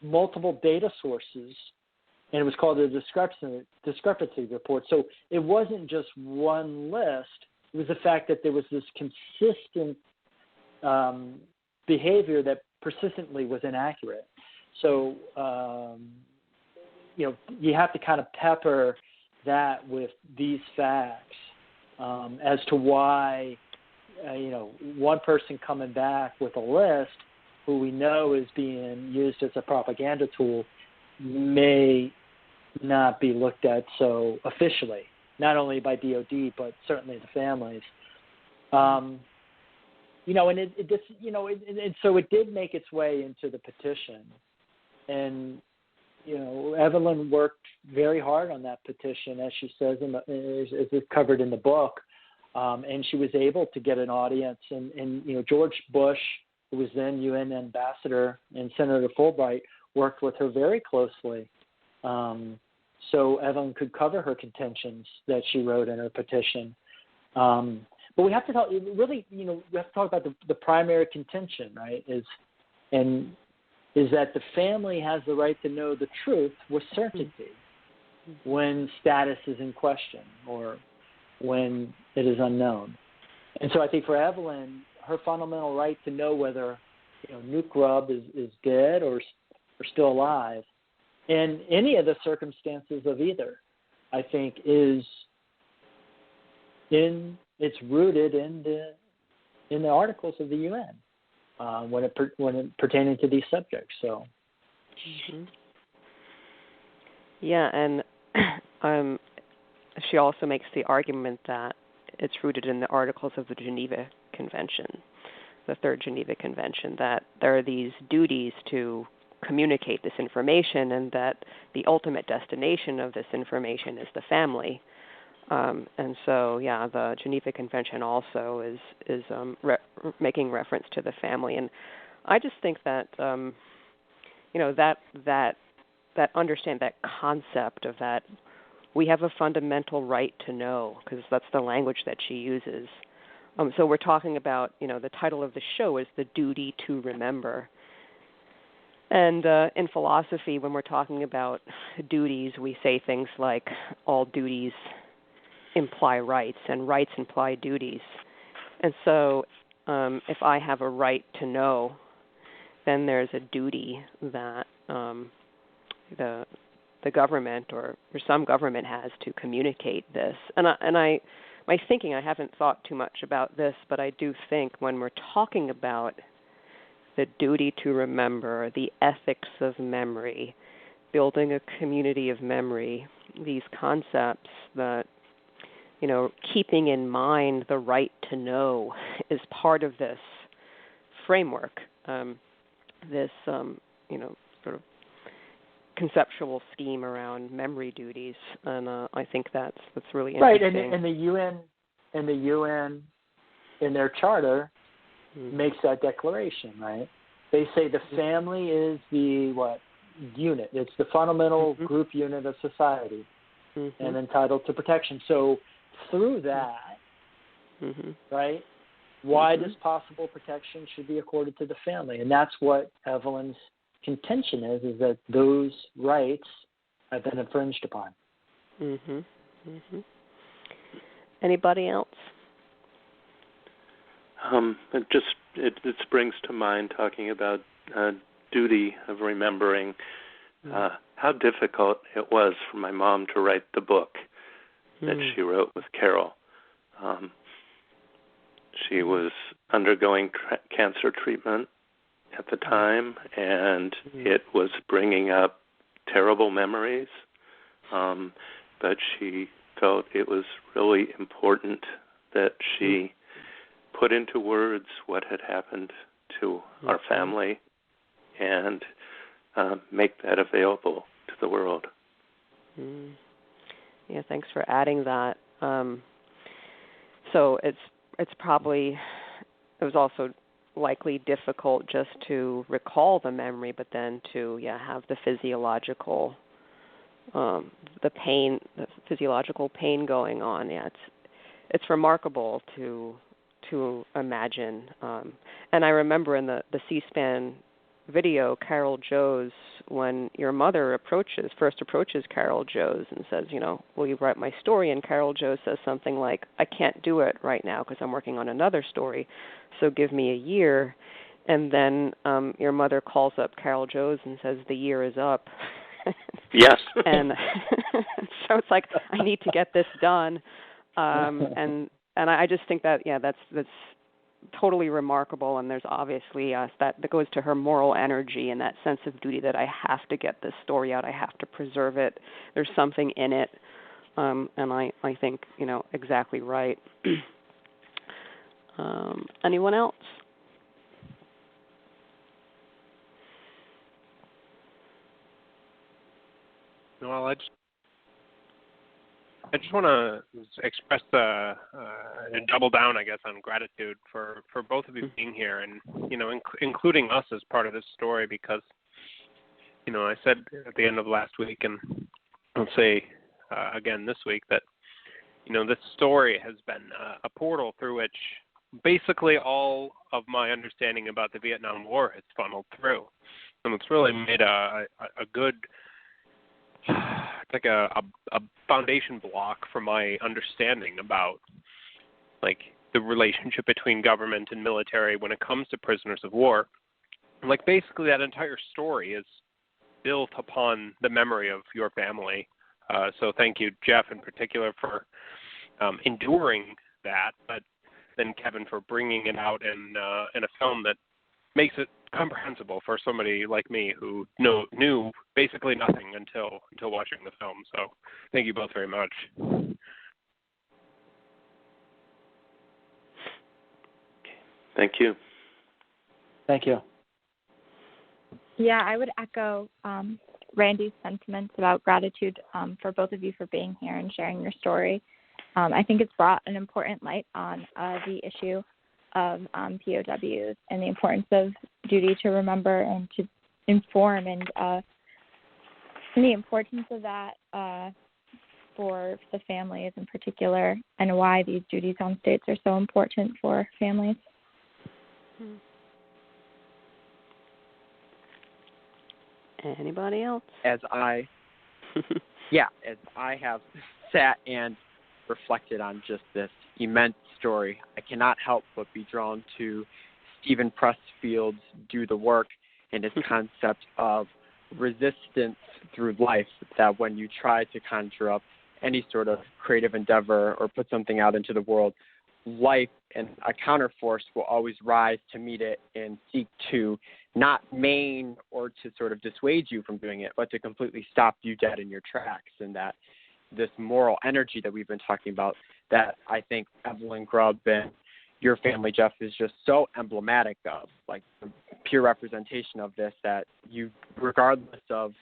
multiple data sources, and it was called the Discrepancy Report. So it wasn't just one list. It was the fact that there was this consistent behavior that persistently was inaccurate. So, you have to kind of pepper that with these facts as to why, one person coming back with a list who we know is being used as a propaganda tool may not be looked at so officially, not only by DOD, but certainly the families. And so it did make its way into the petition. And, Evelyn worked very hard on that petition, as she says, as is covered in the book. And she was able to get an audience. And George Bush, who was then UN ambassador, and Senator Fulbright worked with her very closely. So Evelyn could cover her contentions that she wrote in her petition. But we have to talk, we have to talk about the primary contention, right, is that the family has the right to know the truth with certainty when status is in question or when it is unknown. And so I think for Evelyn, her fundamental right to know whether Newk Grubb is dead or still alive, and any of the circumstances of either, I think is it's rooted in the articles of the UN when it pertaining to these subjects. So. Mm-hmm. Yeah, and she also makes the argument that it's rooted in the articles of the Geneva Convention, the Third Geneva Convention, that there are these duties to communicate this information, and that the ultimate destination of this information is the family. And so, yeah, the Geneva Convention also is making reference to the family. And I just think that that understand that concept of that we have a fundamental right to know, because that's the language that she uses. So we're talking about, the title of the show is The Duty to Remember. And in philosophy, when we're talking about duties, we say things like all duties imply rights, and rights imply duties. And so if I have a right to know, then there's a duty that the government or some government has to communicate this. My thinking, I haven't thought too much about this, but I do think when we're talking about the duty to remember, the ethics of memory, building a community of memory, these concepts that, keeping in mind the right to know is part of this framework, this, sort of conceptual scheme around memory duties, and I think that's really interesting. Right, and the UN in their charter makes that declaration, right? They say the family is the unit. It's the fundamental group unit of society, and entitled to protection. So through that, right, widest possible protection should be accorded to the family, and that's what Evelyn's contention is that those rights have been infringed upon. Anybody else? It springs to mind talking about duty of remembering how difficult it was for my mom to write the book that she wrote with Carol. She was undergoing cancer treatment at the time, and it was bringing up terrible memories, but she felt it was really important that she put into words what had happened to our family and make that available to the world. Yeah, thanks for adding that. So it was also likely difficult just to recall the memory, but then to have the physiological physiological pain going on. Yeah, it's remarkable to imagine. And I remember in the C-SPAN video, Carol Joes, when your mother first approaches Carol Joes and says, will you write my story? And Carol Joes says something like, I can't do it right now because I'm working on another story, so give me a year. And then your mother calls up Carol Joes and says, the year is up. Yes. And so it's like, I need to get this done. And I just think that, that's totally remarkable, and there's obviously that goes to her moral energy and that sense of duty that I have to get this story out, I have to preserve it, there's something in it, and I think, exactly right. Anyone else? Well, I just want to express and double down, I guess, on gratitude for both of you being here and, including us as part of this story, because, I said at the end of last week, and I'll say again this week, that, this story has been a portal through which basically all of my understanding about the Vietnam War has funneled through. And it's really made a good, like a foundation block for my understanding about, like, the relationship between government and military when it comes to prisoners of war. And, like, basically that entire story is built upon the memory of your family. So thank you, Jeff, in particular, for enduring that, but then Kevyn for bringing it out in a film that makes it comprehensible for somebody like me who knew basically nothing until watching the film. So thank you both very much. Thank you. Thank you. Yeah, I would echo Randy's sentiments about gratitude for both of you for being here and sharing your story. I think it's brought an important light on the issue of POWs and the importance of duty to remember and to inform, and the importance of that for the families in particular, and why these duties on states are so important for families. Anybody else? As I have sat and reflected on just this immense story, I cannot help but be drawn to Stephen Pressfield's Do the Work and his concept of resistance through life, that when you try to conjure up any sort of creative endeavor or put something out into the world, life and a counterforce will always rise to meet it and seek to not maim or to sort of dissuade you from doing it, but to completely stop you dead in your tracks. And that this moral energy that we've been talking about, that I think Evelyn Grubb and your family, Jeff, is just so emblematic of, like the pure representation of this, that you, regardless of,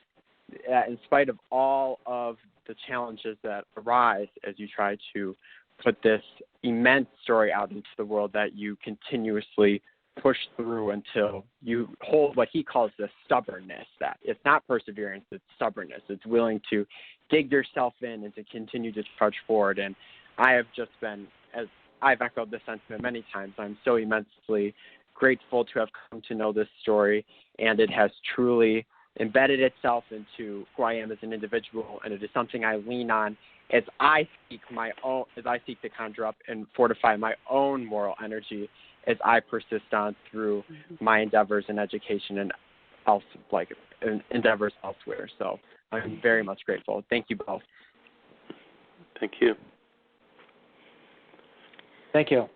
in spite of all of the challenges that arise as you try to put this immense story out into the world, that you continuously push through until you hold what he calls the stubbornness, that it's not perseverance, it's stubbornness. It's willing to dig yourself in and to continue to trudge forward. And I have just been, as I've echoed this sentiment many times, I'm so immensely grateful to have come to know this story, and it has truly embedded itself into who I am as an individual, and it is something I lean on as I seek to conjure up and fortify my own moral energy as I persist on through my endeavors in education and endeavors elsewhere. So I'm very much grateful. Thank you both. Thank you. Thank you.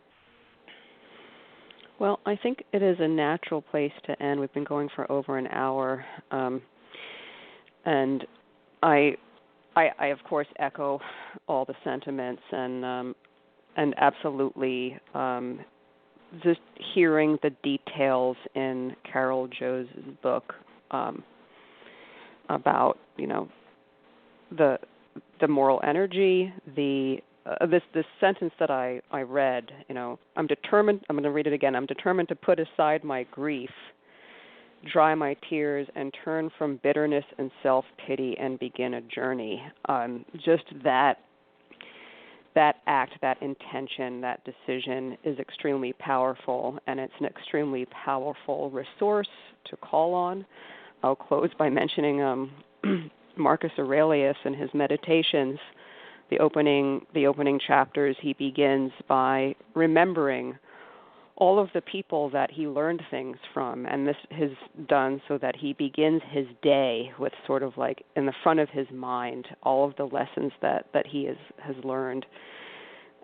Well, I think it is a natural place to end. We've been going for over an hour, and I of course echo all the sentiments, and absolutely just hearing the details in Carol Joe's book about the moral energy, this sentence that I read, I'm determined, I'm going to read it again, I'm determined to put aside my grief, dry my tears, and turn from bitterness and self-pity and begin a journey. Just that act, that intention, that decision is extremely powerful, and it's an extremely powerful resource to call on. I'll close by mentioning Marcus Aurelius and his Meditations. The opening chapters, he begins by remembering all of the people that he learned things from, and this is done so that he begins his day with sort of like in the front of his mind all of the lessons that he has learned.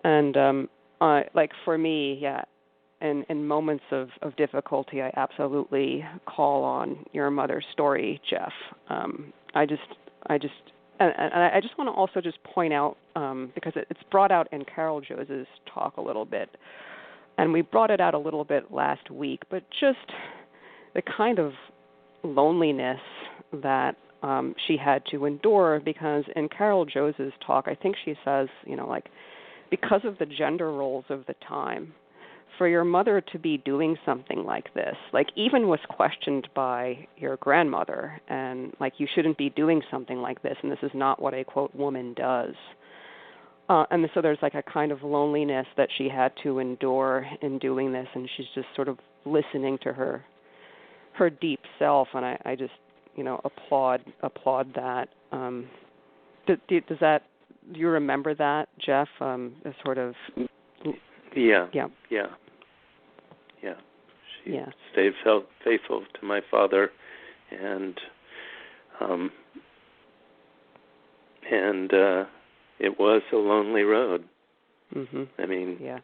And like for me, in moments of difficulty, I absolutely call on your mother's story, Jeff. I just want to also just point out, because it's brought out in Carol Joe's talk a little bit, and we brought it out a little bit last week, but just the kind of loneliness that she had to endure, because in Carol Joe's talk, I think she says, because of the gender roles of the time, for your mother to be doing something like this, even was questioned by your grandmother, and you shouldn't be doing something like this, and this is not what a, quote, woman does. And so there's a kind of loneliness that she had to endure in doing this, and she's just sort of listening to her deep self, and I just, applaud that. Do you remember that, Jeff? The sort of... Yeah. She stayed faithful to my father, and it was a lonely road. Mm-hmm. I mean,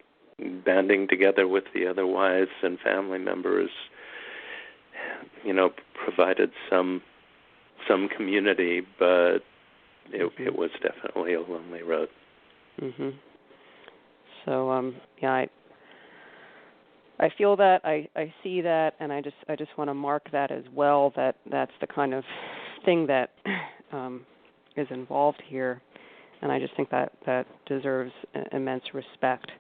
banding together with the other wives and family members, provided some community, but it was definitely a lonely road. Mm-hmm. So, I feel that, I see that, and I just want to mark that as well, that's the kind of thing that is involved here, and I just think that deserves immense respect.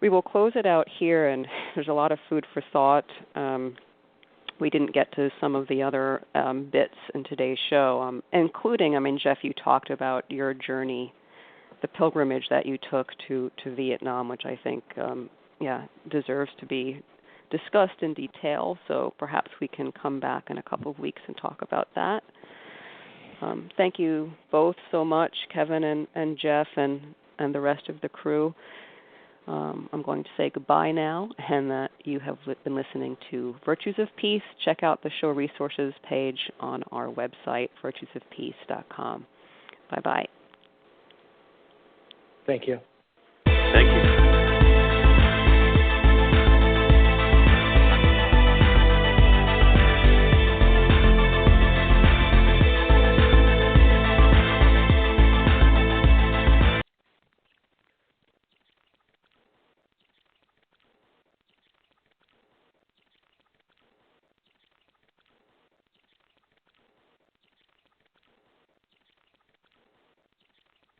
We will close it out here, and there's a lot of food for thought. We didn't get to some of the other bits in today's show, including, Jeff, you talked about your journey, the pilgrimage that you took to Vietnam, which I think, deserves to be discussed in detail. So perhaps we can come back in a couple of weeks and talk about that. Thank you both so much, Kevyn and Jeff and the rest of the crew. I'm going to say goodbye now, and that you have been listening to Virtues of Peace. Check out the show resources page on our website, virtuesofpeace.com. Bye-bye. Thank you. Thank you.